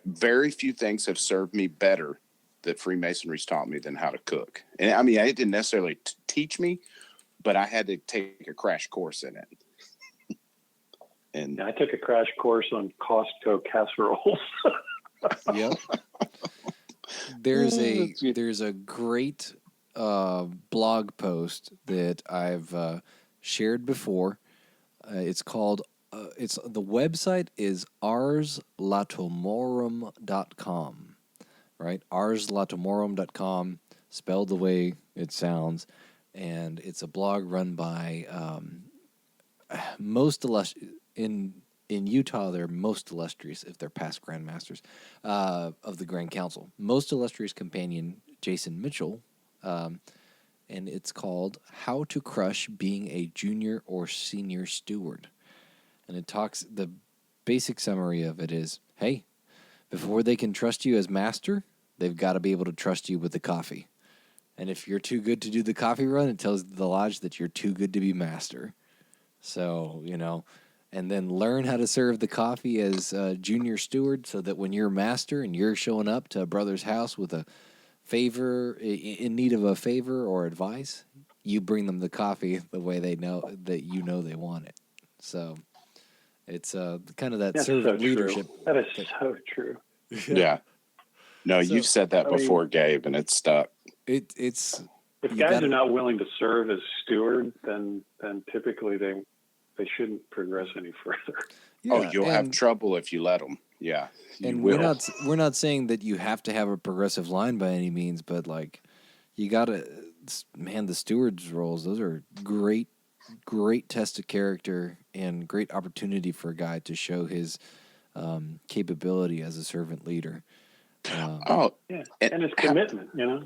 Very few things have served me better that Freemasonry's taught me than how to cook. And I mean, it didn't necessarily teach me, but I had to take a crash course in it. And I took a crash course on Costco casseroles. Yep. There's a great blog post that I've shared before. It's called the website is arslatomorum.com, right? arslatomorum.com, spelled the way it sounds, and it's a blog run by in Utah, they're most illustrious, if they're past grandmasters, of the Grand Council. Most illustrious companion, Jason Mitchell, and it's called How to Crush Being a Junior or Senior Steward. And it talks, the basic summary of it is, hey, before they can trust you as master, they've got to be able to trust you with the coffee. And if you're too good to do the coffee run, it tells the lodge that you're too good to be master. So, you know, and then learn how to serve the coffee as a junior steward so that when you're master and you're showing up to a brother's house with a favor, in need of a favor or advice, you bring them the coffee the way they know that you know they want it. So it's kind of that servant leadership. That is so true. Yeah. No, So, you've said that before, Gabe, and it's stuck. If guys are not willing to serve as steward, then typically they shouldn't progress any further. Yeah, you'll have trouble if you let them. Yeah, and we're not saying that you have to have a progressive line by any means, but like you gotta, man, the steward's roles, those are great test of character and great opportunity for a guy to show his capability as a servant leader. And his commitment, you know.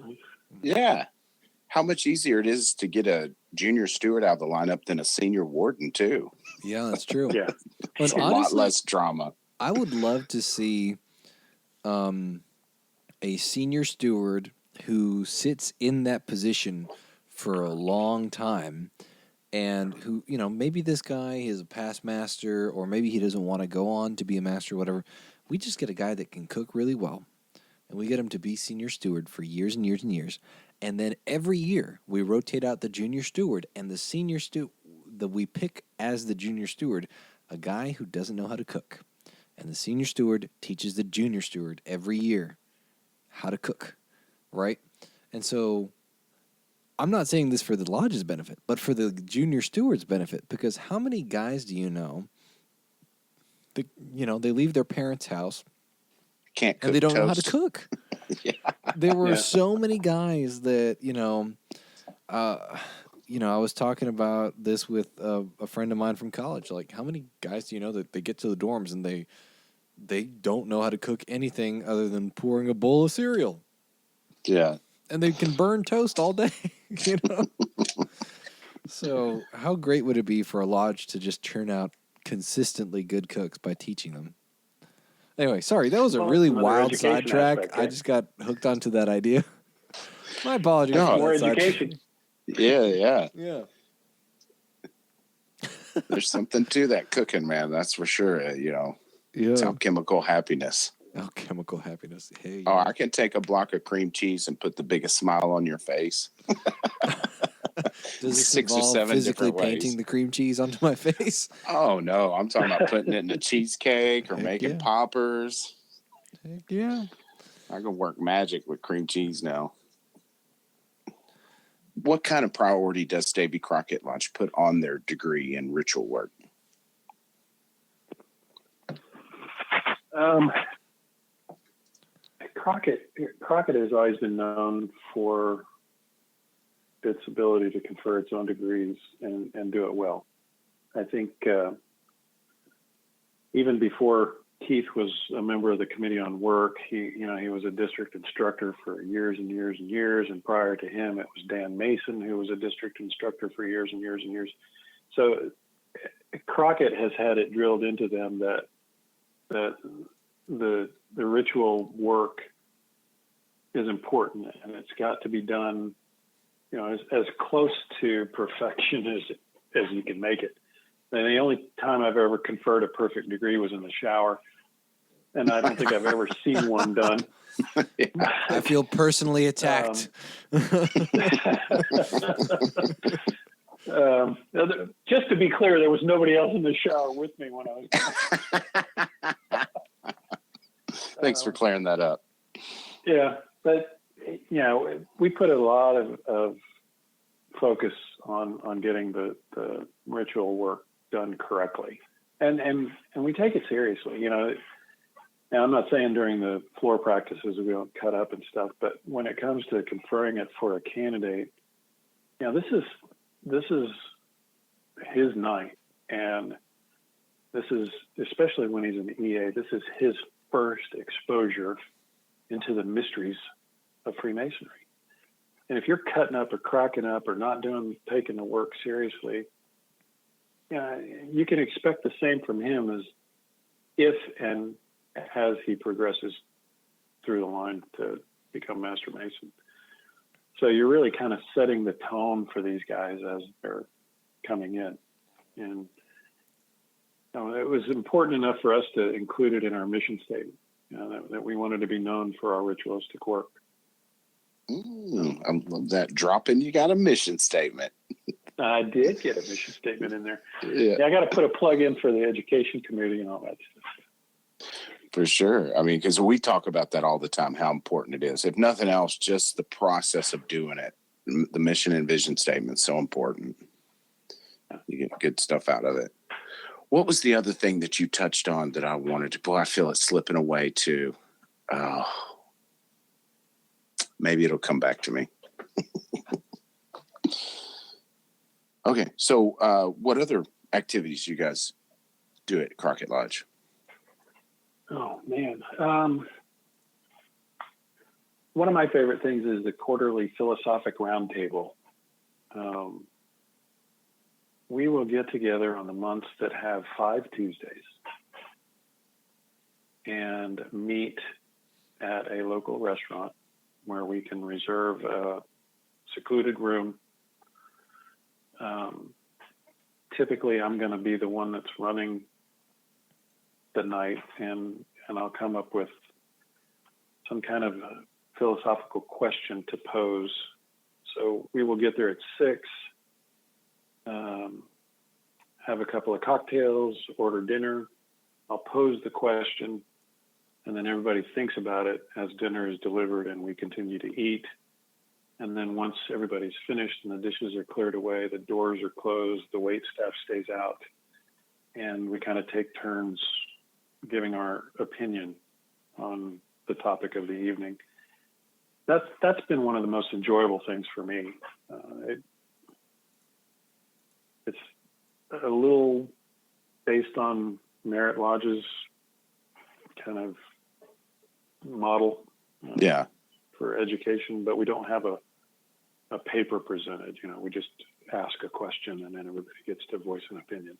Yeah. How much easier it is to get a junior steward out of the lineup than a senior warden, too. Yeah, that's true. Yeah. It's a lot less drama. I would love to see a senior steward who sits in that position for a long time and who, you know, maybe this guy is a past master or maybe he doesn't want to go on to be a master or whatever. We just get a guy that can cook really well and we get him to be senior steward for years and years and years. And then every year we rotate out the junior steward and the senior steward that we pick as the junior steward, a guy who doesn't know how to cook. And the senior steward teaches the junior steward every year how to cook, right? And so I'm not saying this for the lodge's benefit, but for the junior steward's benefit, because how many guys do you know that, they leave their parents' house Can't cook and they don't know how to toast. cook? Yeah. There were Yeah. so many guys that, I was talking about this with a friend of mine from college. Like, how many guys do you know that they get to the dorms and they don't know how to cook anything other than pouring a bowl of cereal? Yeah. And they can burn toast all day, So how great would it be for a lodge to just churn out consistently good cooks by teaching them? Anyway, sorry, that was a really another wild education sidetrack. aspect, I right? just got hooked onto that idea. My apologies. No, for More that sidetrack. education. Yeah. Yeah. There's something to that cooking, man. That's for sure. It's alchemical happiness. Alchemical happiness. Hey. Oh, I can take a block of cream cheese and put the biggest smile on your face. Does this 6 or involve 7 physically different ways. painting the cream cheese onto my face? Oh no, I'm talking about putting it in a cheesecake or Heck making yeah. poppers. Heck yeah. I can work magic with cream cheese now. What kind of priority does Davy Crockett Lodge put on their degree in ritual work? Crockett has always been known for its ability to confer its own degrees and do it well. I think even before Keith was a member of the Committee on Work, he was a district instructor for years and years and years. And prior to him, it was Dan Mason, who was a district instructor for years and years and years. So Crockett has had it drilled into them that the ritual work is important, and it's got to be done, as close to perfection as you can make it. And the only time I've ever conferred a perfect degree was in the shower, and I don't think I've ever seen one done. I feel personally attacked. Just to be clear, there was nobody else in the shower with me when I was. Thanks for clearing that up. Yeah, but we put a lot of focus on getting the ritual work done correctly, and we take it seriously. Now I'm not saying during the floor practices we don't cut up and stuff, but when it comes to conferring it for a candidate, this is his night, and this is, especially when he's an EA, this is his first exposure into the mysteries of Freemasonry. And if you're cutting up or cracking up or not taking the work seriously, you can expect the same from him as if and as he progresses through the line to become Master Mason. So you're really kind of setting the tone for these guys as they're coming in. And it was important enough for us to include it in our mission statement, that we wanted to be known for our ritualistic work. I love that. Dropping, you got a mission statement. I did get a mission statement in there. Yeah, I got to put a plug in for the education committee and all that stuff. For sure. I mean, because we talk about that all the time, how important it is. If nothing else, just the process of doing it. The mission and vision statement is so important. You get good stuff out of it. What was the other thing that you touched on that I wanted to? Boy, I feel it slipping away too. Maybe it'll come back to me. Okay, so what other activities you guys do at Crockett Lodge? Oh, man. One of my favorite things is the quarterly philosophic roundtable. We will get together on the months that have 5 Tuesdays and meet at a local restaurant where we can reserve a secluded room. Typically, I'm going to be the one that's running the night, and I'll come up with some kind of philosophical question to pose. So we will get there at 6, have a couple of cocktails, order dinner. I'll pose the question, and then everybody thinks about it as dinner is delivered and we continue to eat. And then once everybody's finished and the dishes are cleared away, the doors are closed, the wait staff stays out, and we kind of take turns giving our opinion on the topic of the evening. That's been one of the most enjoyable things for me. It's a little based on Merit Lodge's kind of model for education, but we don't have a paper presented. We just ask a question and then everybody gets to voice an opinion.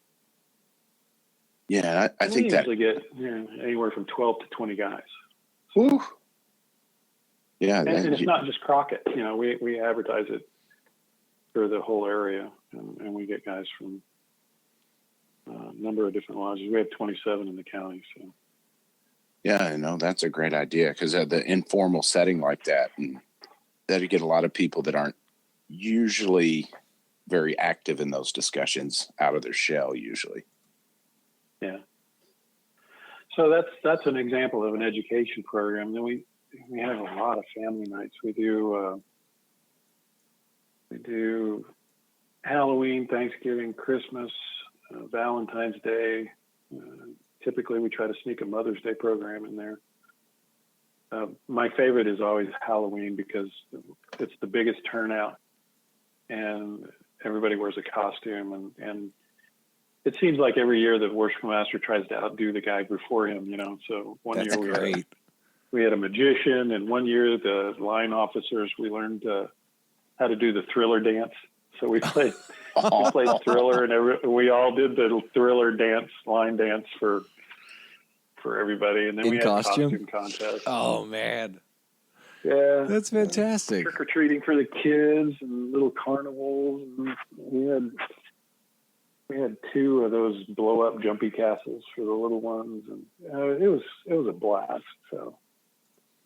Yeah, I think that we usually get anywhere from 12 to 20 guys. Whew. Yeah, and it's not just Crockett. We advertise it for the whole area, and we get guys from a number of different lodges. We have 27 in the county. So. Yeah, that's a great idea, because the informal setting like that, and that you get a lot of people that aren't usually very active in those discussions out of their shell usually. Yeah. So that's an example of an education program. Then we have a lot of family nights. We do Halloween, Thanksgiving, Christmas, Valentine's Day. Typically, we try to sneak a Mother's Day program in there. My favorite is always Halloween because it's the biggest turnout, and everybody wears a costume, and it seems like every year the worshipful master tries to outdo the guy before him. So one year we had a magician, and one year the line officers, we learned how to do the Thriller dance. So we played Thriller, and we all did the Thriller dance, line dance for everybody. And then we had costume contests. Oh man. Yeah. That's fantastic. Trick or treating for the kids and little carnivals. And we had 2 of those blow up jumpy castles for the little ones, and it was a blast. So.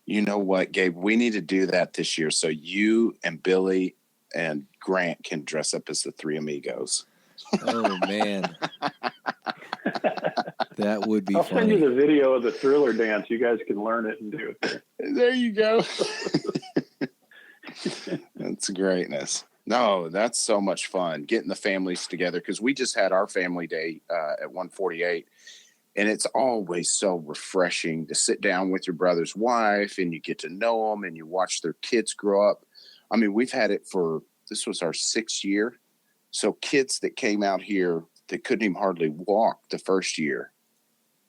You know what, Gabe? We need to do that this year, so you and Billy and Grant can dress up as the 3 amigos. Oh man. That would be I'll funny. send you the video of the Thriller dance. You guys can learn it and do it. There you go. That's greatness. No, that's so much fun getting the families together, because we just had our family day at 148, and it's always so refreshing to sit down with your brother's wife and you get to know them and you watch their kids grow up. I mean, we've had it this was our 6th year. So kids that came out here that couldn't even hardly walk the first year,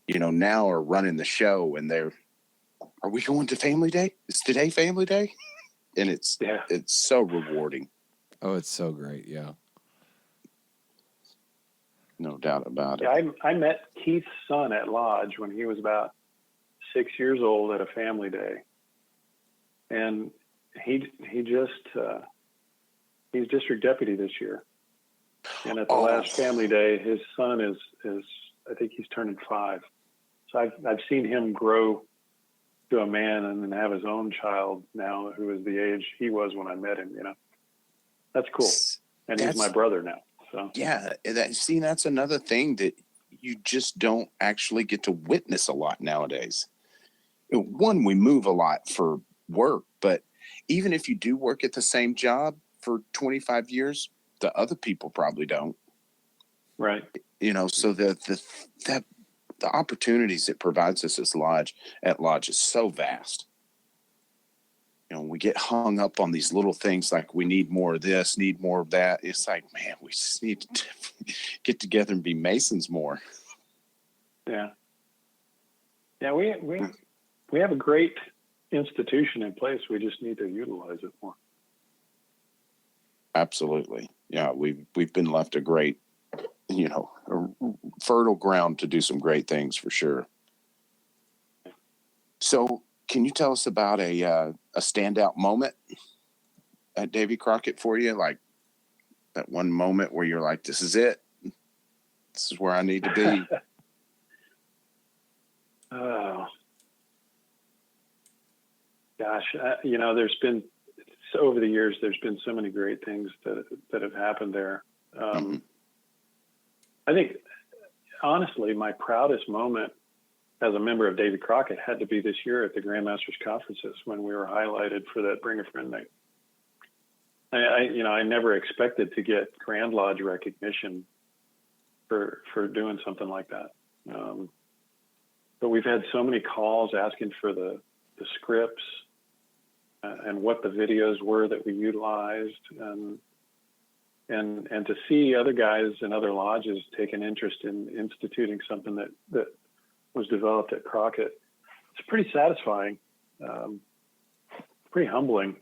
now are running the show, and are we going to family day? Is today family day? And it's so rewarding. Oh, it's so great. Yeah. No doubt about it. Yeah, I met Keith's son at Lodge when he was about 6 years old at a family day. And he's district deputy this year. And at the last family day, his son is I think he's turning 5. So I've seen him grow to a man and then have his own child now, who is the age he was when I met him. That's cool. And he's my brother now. So yeah, that's another thing that you just don't actually get to witness a lot nowadays. One, we move a lot for work, but even if you do work at the same job for 25 years, the other people probably don't. Right. So the opportunities it provides us at Lodge is so vast. We get hung up on these little things like we need more of this, need more of that. It's like, man, we just need to get together and be Masons more. Yeah. Yeah, we have a great institution in place. We just need to utilize it more. Absolutely. Yeah, we've been left a great, a fertile ground to do some great things for sure. So, can you tell us about a standout moment at Davy Crockett for you? Like that one moment where you're like, this is it. This is where I need to be. Oh, gosh. There's been, over the years, there's been so many great things that have happened there. I think, honestly, my proudest moment as a member of Davy Crockett had to be this year at the Grandmasters Conferences when we were highlighted for that Bring a Friend night. I never expected to get Grand Lodge recognition for doing something like that. But we've had so many calls asking for the scripts and what the videos were that we utilized, and to see other guys in other lodges take an interest in instituting something that was developed at Crockett. It's pretty satisfying, pretty humbling.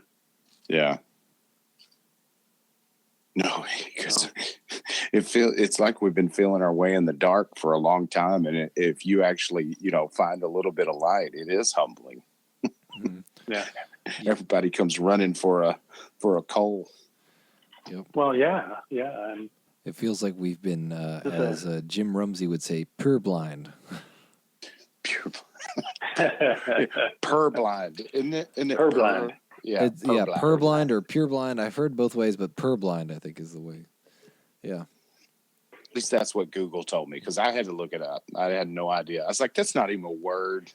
Yeah. No, because it's like we've been feeling our way in the dark for a long time, and if you actually, find a little bit of light, it is humbling. Yeah. Everybody comes running for a coal. Yep. Well, yeah. And it feels like we've been, as Jim Rumsey would say, purblind. Purblind, isn't it? Purblind. Yeah, purblind or pureblind. I've heard both ways, but purblind, I think, is the way. Yeah. At least that's what Google told me, because I had to look it up. I had no idea. I was like, that's not even a word.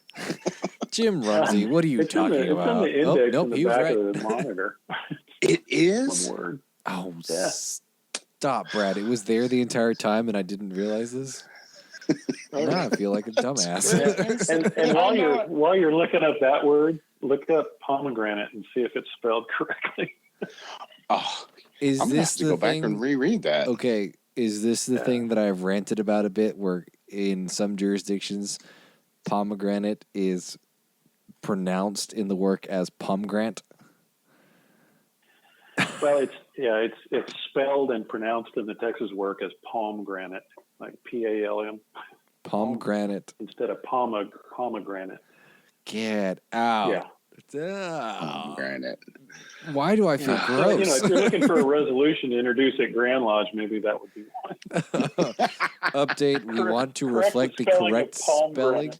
Jim Rumsey, what are you talking about? It's in the index nope, in the back of the monitor. It is? One word. Oh, yeah. Stop, Brad. It was there the entire time, and I didn't realize this. Now I feel like a dumbass. and while you're looking up that word, look up pomegranate and see if it's spelled correctly. Oh, is I'm this gonna have to go back and reread that? Okay, is this the thing that I've ranted about a bit, where in some jurisdictions, pomegranate is pronounced in the work as pomgrant? Well, it's spelled and pronounced in the Texas work as pomegranate, like PALM. Pomegranate instead of pomegranate. Get out. Yeah. Pomegranate. Why do I feel gross? So, if you're looking for a resolution to introduce at Grand Lodge, maybe that would be one. Update. We want to reflect the correct spelling.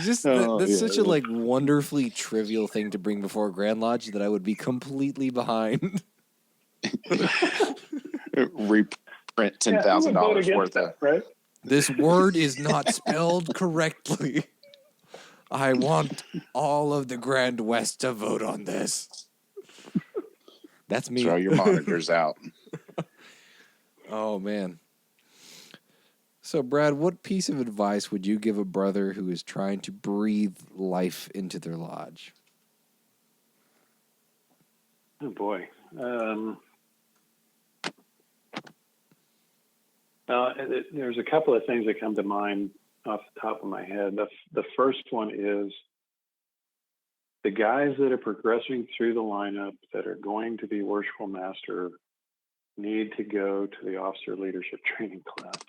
That's such a wonderfully trivial thing to bring before Grand Lodge that I would be completely behind. Reprint $10,000 worth of. Right? This word is not spelled correctly. I want all of the Grand West to vote on this. That's me. Throw your monitors out. Oh, man. So, Brad, what piece of advice would you give a brother who is trying to breathe life into their lodge? Oh, boy. There's a couple of things that come to mind off the top of my head. The first one is the guys that are progressing through the lineup that are going to be worshipful master need to go to the officer leadership training class.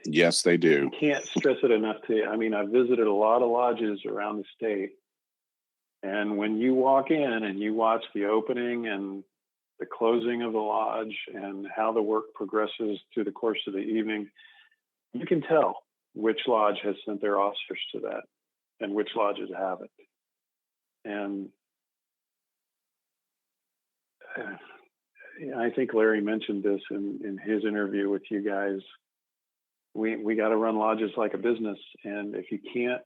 Yes, they do. I can't stress it enough to you. I mean, I've visited a lot of lodges around the state, and when you walk in and you watch the opening and the closing of the lodge and how the work progresses through the course of the evening, you can tell which lodge has sent their officers to that and which lodges haven't. And I think Larry mentioned this in his interview with you guys. We got to run lodges like a business. And if you can't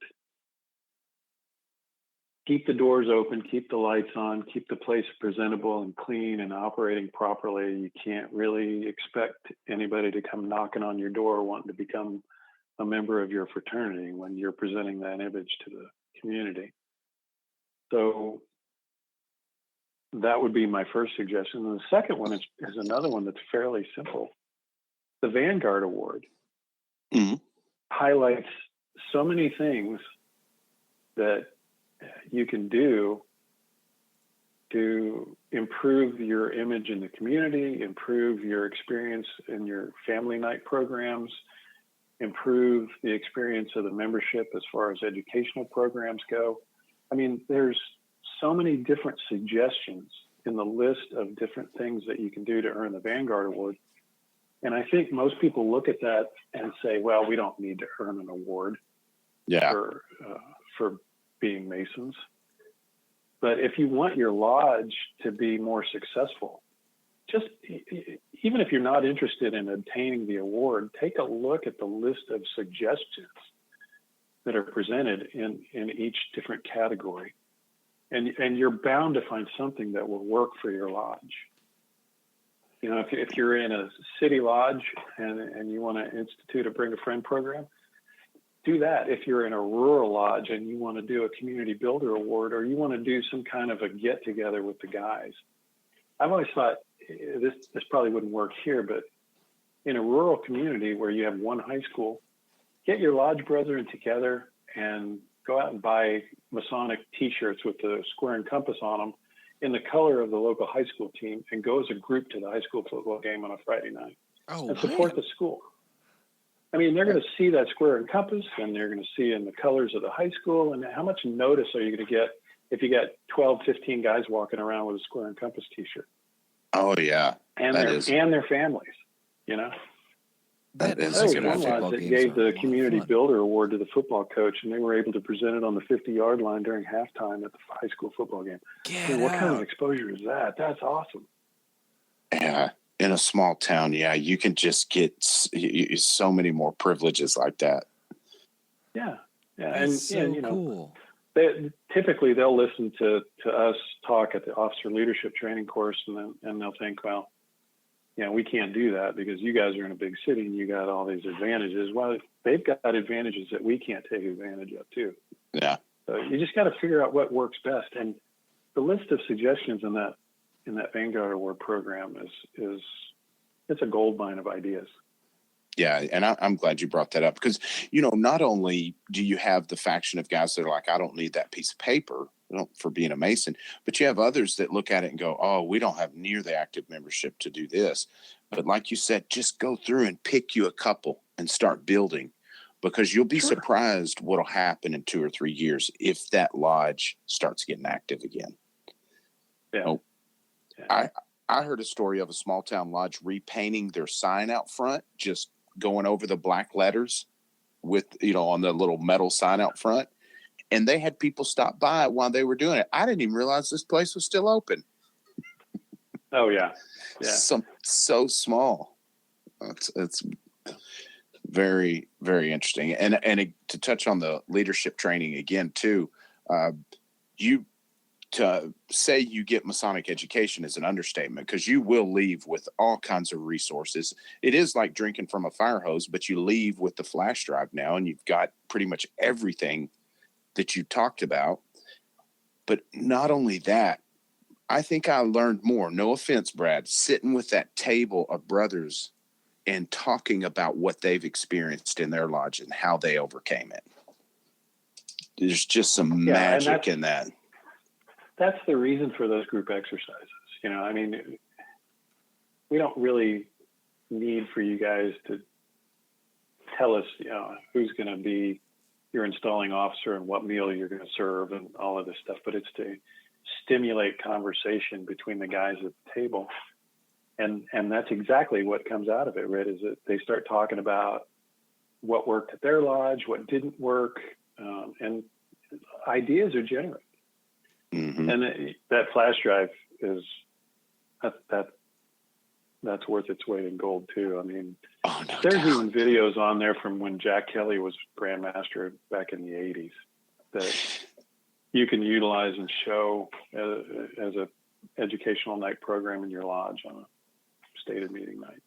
keep the doors open, keep the lights on, keep the place presentable and clean and operating properly, you can't really expect anybody to come knocking on your door wanting to become a member of your fraternity when you're presenting that image to the community. So that would be my first suggestion. And the second one is another one that's fairly simple. The Vanguard Award highlights so many things that you can do to improve your image in the community, improve your experience in your family night programs, improve the experience of the membership as far as educational programs go. I mean, there's so many different suggestions in the list of different things that you can do to earn the Vanguard Award. And I think most people look at that and say, well, we don't need to earn an award for being Masons. But if you want your lodge to be more successful, just even if you're not interested in obtaining the award, take a look at the list of suggestions that are presented in each different category and you're bound to find something that will work for your lodge. You know, if you're in a city lodge and you want to institute a Bring a Friend program, do that. If you're in a rural lodge and you want to do a community builder award, or you want to do some kind of a get together with the guys, I've always thought this probably wouldn't work here, but in a rural community where you have one high school, get your lodge brethren together and go out and buy Masonic t-shirts with the square and compass on them in the color of the local high school team, and go as a group to the high school football game on a Friday night and support the school. I mean, they're going to see that square and compass, and they're going to see in the colors of the high school. And how much notice are you going to get if you get 12, 15 guys walking around with a square and compass t-shirt? Oh yeah. And their families, you know? That There is was good. one lodge that gave the community builder award to the football coach, and they were able to present it on the 50-yard line during halftime at the high school football game. What kind of exposure is that? That's awesome. Yeah. In a small town, yeah, you can just get so many more privileges like that. Yeah. That's and you know, cool. typically they'll listen to us talk at the officer leadership training course, and they'll think, well, you know, we can't do that because you guys are in a big city and you got all these advantages. Well, they've got advantages that we can't take advantage of too. Yeah. So you just got to figure out what works best. And the list of suggestions in that Vanguard Award program is it's a gold mine of ideas. Yeah, and I'm glad you brought that up because, you know, not only do you have the faction of guys that are like, I don't need that piece of paper for being a Mason, but you have others that look at it and go, oh, we don't have near the active membership to do this. But like you said, just go through and pick you a couple and start building, because you'll be surprised what'll happen in 2 or 3 years if that lodge starts getting active again. Yeah. Oh, yeah. I heard a story of a small town lodge repainting their sign out front, just going over the black letters with, you know, on the little metal sign out front. And they had people stop by while they were doing it. I didn't even realize this place was still open. Oh yeah. So small. It's very, very interesting. And to touch on the leadership training again too, to say you get Masonic education is an understatement, because you will leave with all kinds of resources. It is like drinking from a fire hose, but you leave with the flash drive now, and you've got pretty much everything that you talked about. But not only that, I think I learned more, no offense, Brad, sitting with that table of brothers and talking about what they've experienced in their lodge and how they overcame it. There's just some magic in that. That's the reason for those group exercises. You know, I mean, we don't really need for you guys to tell us, you know, who's going to be your installing officer and what meal you're going to serve and all of this stuff, but it's to stimulate conversation between the guys at the table. And that's exactly what comes out of it, Rhit, is that they start talking about what worked at their lodge, what didn't work, and ideas are generated. Mm-hmm. And that flash drive is that's worth its weight in gold too. I mean, there's even videos on there from when Jack Kelly was Grandmaster back in the 80s that you can utilize and show as a educational night program in your lodge on a stated meeting night.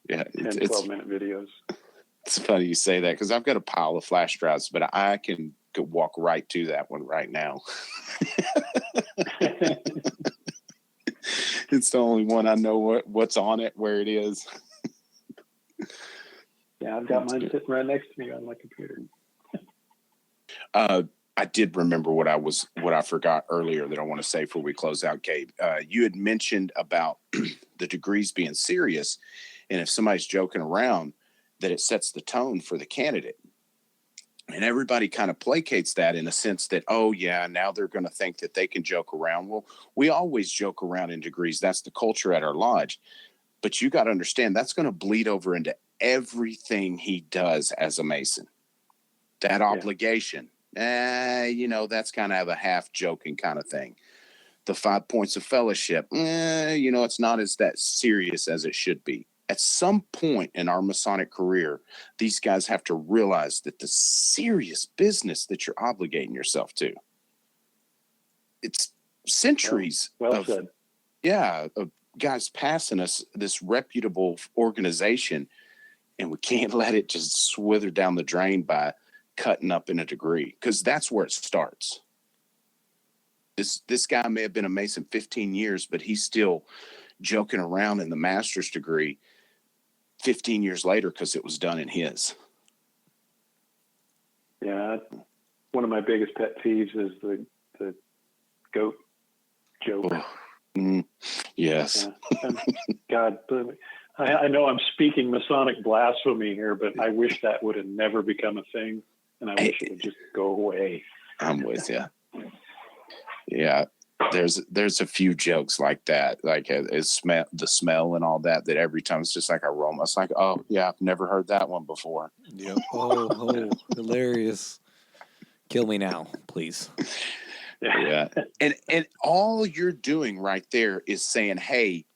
Yeah, 12-minute videos. It's funny you say that, because I've got a pile of flash drives, but I can go walk right to that one right now. It's the only one I know what's on it, where it is. Yeah, I've got mine sitting right next to me on my computer. I did remember what I forgot earlier that I want to say before we close out, Gabe. You had mentioned about the degrees being serious, and if somebody's joking around, that it sets the tone for the candidate. And everybody kind of placates that in a sense that, oh yeah, now they're going to think that they can joke around. Well, we always joke around in degrees. That's the culture at our lodge. But you got to understand, that's going to bleed over into everything he does as a Mason. That obligation, that's kind of a half joking kind of thing. The 5 points of fellowship, it's not as that serious as it should be. At some point in our Masonic career, these guys have to realize that the serious business that you're obligating yourself to it's centuries well of, said. of guys passing us this reputable organization, and we can't let it just swither down the drain by cutting up in a degree, because that's where it starts. This guy may have been a Mason 15 years, but he's still joking around in the master's degree 15 years later because it was done in his. Yeah, one of my biggest pet peeves is the goat joke. Yes. God, I know I'm speaking Masonic blasphemy here, but I wish that would have never become a thing, and I wish it would just go away. I'm with you. Yeah, there's a few jokes like that, like the smell and all that every time it's just like aroma. It's like, oh yeah, I've never heard that one before. Yep. Oh, hilarious. Kill me now, please. Yeah. And all you're doing right there is saying, hey,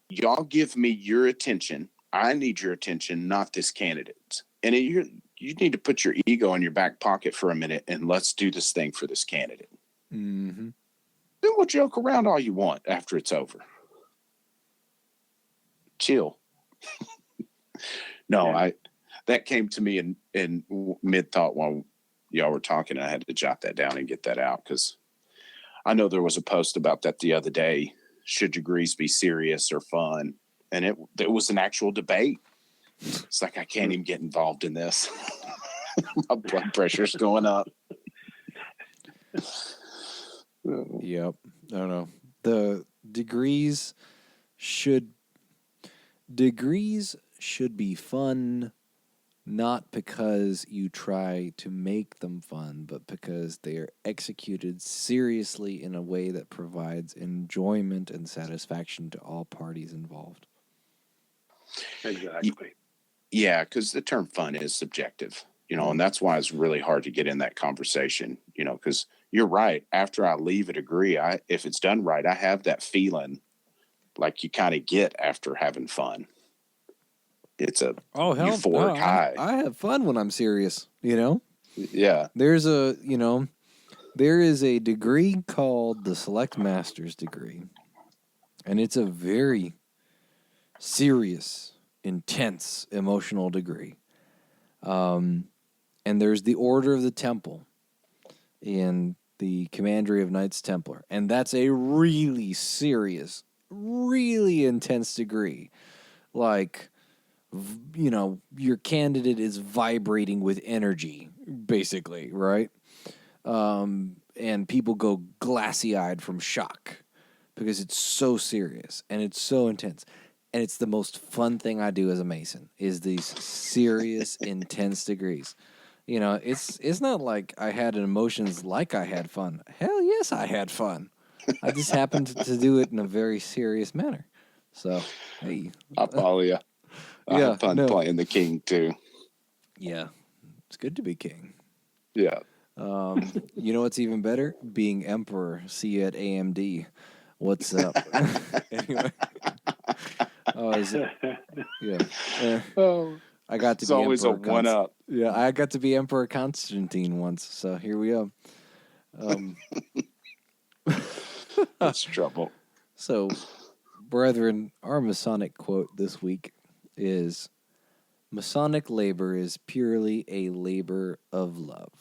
y'all give me your attention. I need your attention, not this candidate. And you need to put your ego in your back pocket for a minute and let's do this thing for this candidate. Mm-hmm. Then we'll joke around all you want after it's over. Chill. No, that came to me in mid thought while y'all were talking. I had to jot that down and get that out because I know there was a post about that the other day. Should degrees be serious or fun? And it was an actual debate. It's like, I can't even get involved in this. My blood pressure's going up. Yep. I don't know. The degrees should be fun, not because you try to make them fun, but because they are executed seriously in a way that provides enjoyment and satisfaction to all parties involved. Exactly. Yeah, because the term fun is subjective, and that's why it's really hard to get in that conversation, because you're right. After I leave a degree, if it's done right, I have that feeling like you kind of get after having fun. It's a euphoric high. I have fun when I'm serious, Yeah. There is a degree called the Select Master's degree, and it's a very serious, intense, emotional degree. And there's the Order of the Temple in the Commandery of Knights Templar, and that's a really serious, really intense degree. Like, your candidate is vibrating with energy, basically, right? And people go glassy-eyed from shock because it's so serious and it's so intense. And it's the most fun thing I do as a Mason is these serious, intense degrees. It's not like I had emotions like I had fun. Hell yes, I had fun. I just happened to do it in a very serious manner. So, hey. I follow you. I have fun playing the king, too. Yeah. It's good to be king. Yeah. You know what's even better? Being emperor. See you at AMD. What's up? Anyway. Oh, is it? Yeah. I got to it's be always Emperor a one-up. Yeah, I got to be Emperor Constantine once, so here we go. That's trouble. So, brethren, our Masonic quote this week is, Masonic labor is purely a labor of love.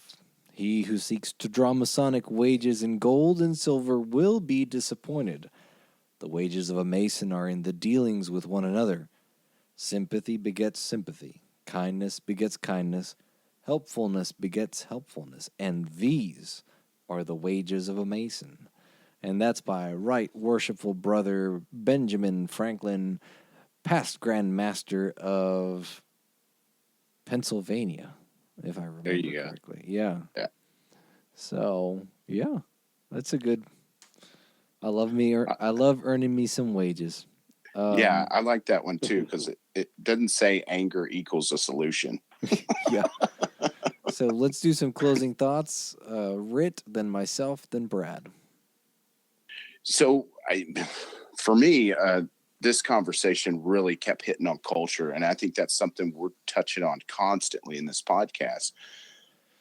He who seeks to draw Masonic wages in gold and silver will be disappointed. The wages of a Mason are in the dealings with one another. Sympathy begets sympathy. Kindness begets kindness. Helpfulness begets helpfulness. And these are the wages of a Mason. And that's by Right Worshipful Brother Benjamin Franklin, past Grand Master of Pennsylvania, if I remember correctly. Yeah. So, yeah, that's a good... I love earning me some wages. Yeah, I like that one too because it doesn't say anger equals a solution. Yeah. So let's do some closing thoughts. Rhit, then myself, then Brad. So for me, this conversation really kept hitting on culture, and I think that's something we're touching on constantly in this podcast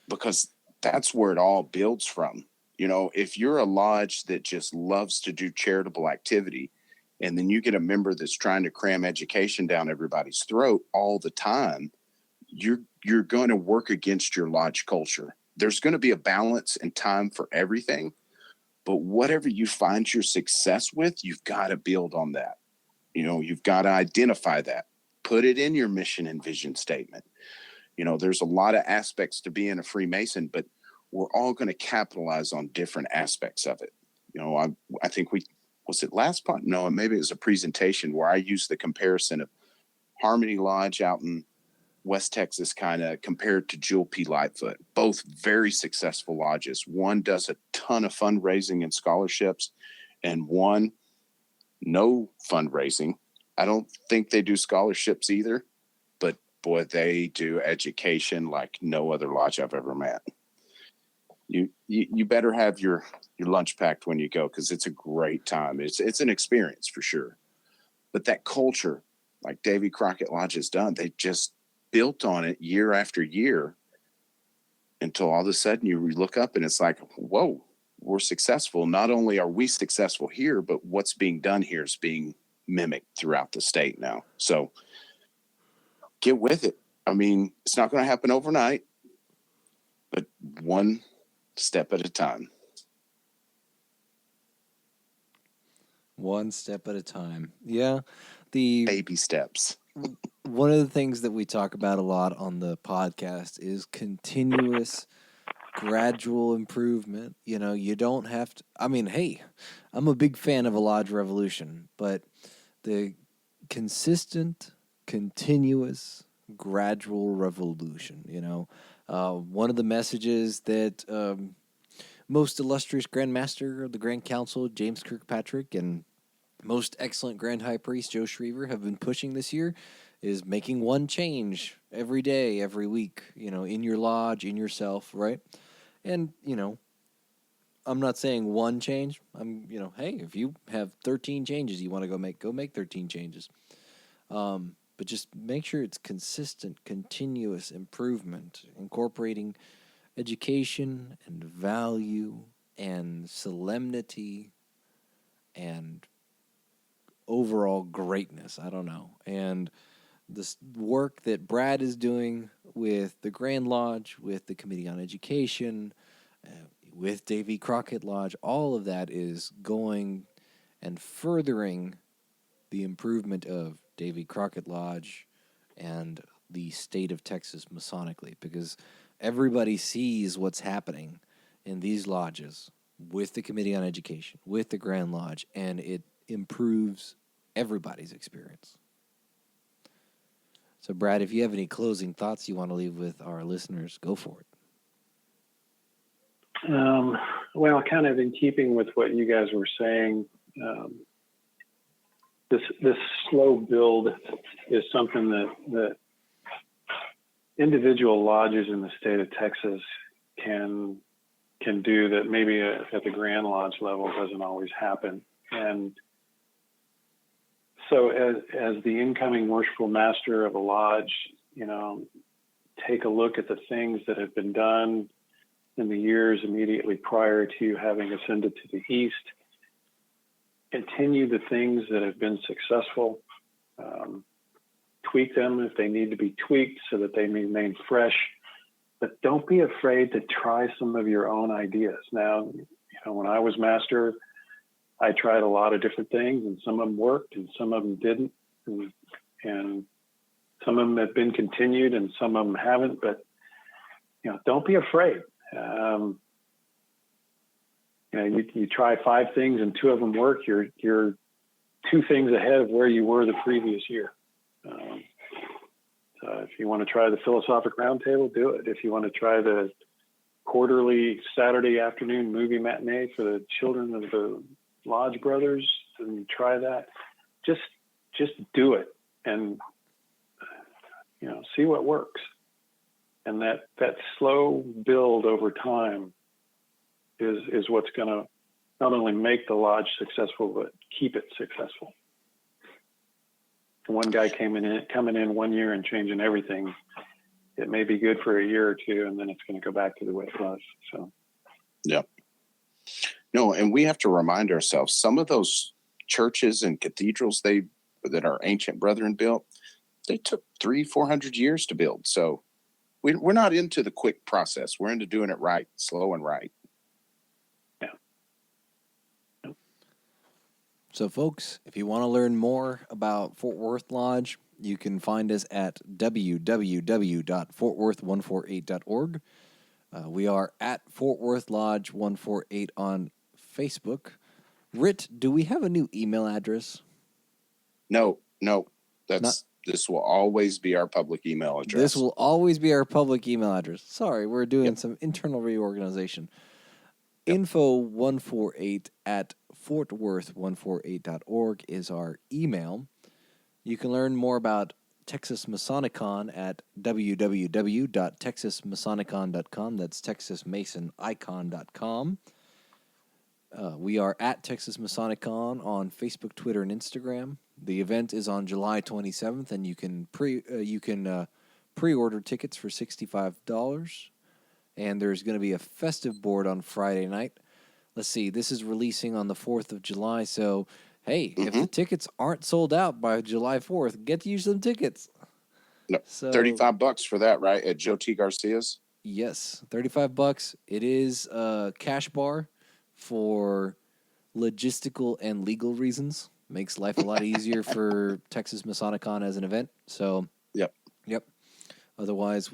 because that's where it all builds from. You know, if you're a lodge that just loves to do charitable activity, and then you get a member that's trying to cram education down everybody's throat all the time, you're going to work against your lodge culture. There's going to be a balance and time for everything, but whatever you find your success with, you've got to build on that. You know, you've got to identify that, put it in your mission and vision statement. You know, there's a lot of aspects to being a Freemason, but we're all going to capitalize on different aspects of it. You know, I think was it last part? No, maybe it was a presentation where I used the comparison of Harmony Lodge out in West Texas, kind of compared to Jewel P. Lightfoot, both very successful lodges. One does a ton of fundraising and scholarships, and one, no fundraising. I don't think they do scholarships either, but boy, they do education like no other lodge I've ever met. You better have your lunch packed when you go, because it's a great time. It's an experience for sure. But that culture, like Davy Crockett Lodge has done, they just built on it year after year until all of a sudden you look up and it's like, whoa, we're successful. Not only are we successful here, but what's being done here is being mimicked throughout the state now. So get with it. I mean, it's not going to happen overnight, but one step at a time. One step at a time. Yeah. The baby steps. One of the things that we talk about a lot on the podcast is continuous gradual improvement. You know, you don't have to, I mean, hey, I'm a big fan of a lodge revolution, but the consistent, continuous, gradual revolution, you know, one of the messages that most illustrious Grand Master of the Grand Council, James Kirkpatrick, and most excellent Grand High Priest, Joe Shriver, have been pushing this year is making one change every day, every week, you know, in your lodge, in yourself, right? And, you know, I'm not saying one change. I'm, you know, hey, if you have 13 changes you want to go make 13 changes. But just make sure it's consistent, continuous improvement, incorporating education and value and solemnity and overall greatness. I don't know. And this work that Brad is doing with the Grand Lodge, with the Committee on Education, with Davy Crockett Lodge, all of that is going and furthering the improvement of Davy Crockett Lodge and the state of Texas Masonically, because everybody sees what's happening in these lodges with the Committee on Education, with the Grand Lodge, and it improves everybody's experience. So, Brad, if you have any closing thoughts you want to leave with our listeners, go for it. Well, kind of in keeping with what you guys were saying, this slow build is something that individual lodges in the state of Texas can do that maybe at the Grand Lodge level doesn't always happen. And so as the incoming worshipful master of a lodge, you know, take a look at the things that have been done in the years immediately prior to having ascended to the east. Continue the things that have been successful. Tweak them if they need to be tweaked so that they remain fresh. But don't be afraid to try some of your own ideas. Now, you know, when I was master, I tried a lot of different things, and some of them worked and some of them didn't. And some of them have been continued and some of them haven't. But, you know, don't be afraid. You know, you try 5 things and 2 of them work. You're 2 things ahead of where you were the previous year. So if you want to try the philosophic roundtable, do it. If you want to try the quarterly Saturday afternoon movie matinee for the children of the Lodge brothers, then try that. Just do it, and you know, see what works. And that slow build over time is what's going to not only make the lodge successful, but keep it successful. One guy coming in one year and changing everything, it may be good for a year or 2, and then it's going to go back to the way it was. So, yeah. No, and we have to remind ourselves, some of those churches and cathedrals that our ancient brethren built, they took 300-400 years to build. So we're not into the quick process. We're into doing it right, slow and right. Yeah. So, folks, if you want to learn more about Fort Worth Lodge, you can find us at www.fortworth148.org. We are at Fort Worth Lodge 148 on Facebook. Rhit, do we have a new email address? No. This will always be our public email address. This will always be our public email address. Sorry, we're doing some internal reorganization. Info148 at fortworth148.org is our email. You can learn more about Texas MasoniCon at www.texasmasonicon.com. That's texasmasonicon.com. We are at Texas MasoniCon on Facebook, Twitter, and Instagram. The event is on July 27th, and you can pre-order tickets for $65. And there's going to be a festive board on Friday night. Let's see, this is releasing on the 4th of July, so hey, if the tickets aren't sold out by July 4th, get you some tickets. No, so, $35 for that, right? At Joe T. Garcia's? Yes, $35. It is a cash bar for logistical and legal reasons. Makes life a lot easier for Texas MasoniCon as an event. So, Yep. Otherwise,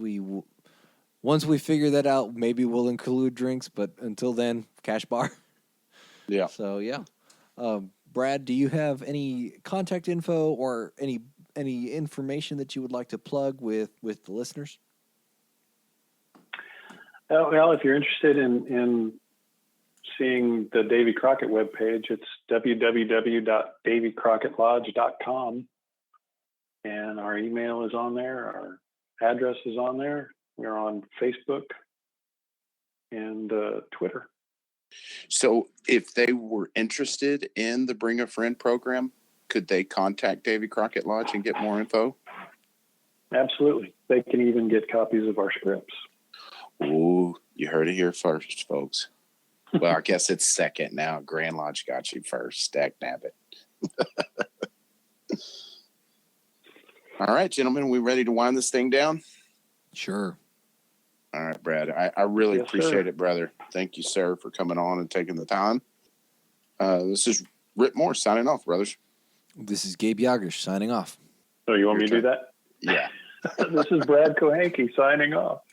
once we figure that out, maybe we'll include drinks, but until then, cash bar. Yeah. So, Brad, do you have any contact info or any information that you would like to plug with the listeners? Well, if you're interested in seeing the Davy Crockett webpage, it's www.davycrocketlodge.com. And our email is on there. Our address is on there. We're on Facebook and Twitter. So if they were interested in the Bring a Friend program, could they contact Davy Crockett Lodge and get more info? Absolutely. They can even get copies of our scripts. Ooh, you heard it here first, folks. Well, I guess it's second now. Grand Lodge got you first. Stack nabbit. All right, gentlemen, we ready to wind this thing down? Sure. All right, Brad. I really appreciate it, brother. Thank you, sir, for coming on and taking the time. This is Rhit Moore signing off, brothers. This is Gabe Jagush signing off. So you want me to do that? Yeah. This is Brad Kohanke signing off.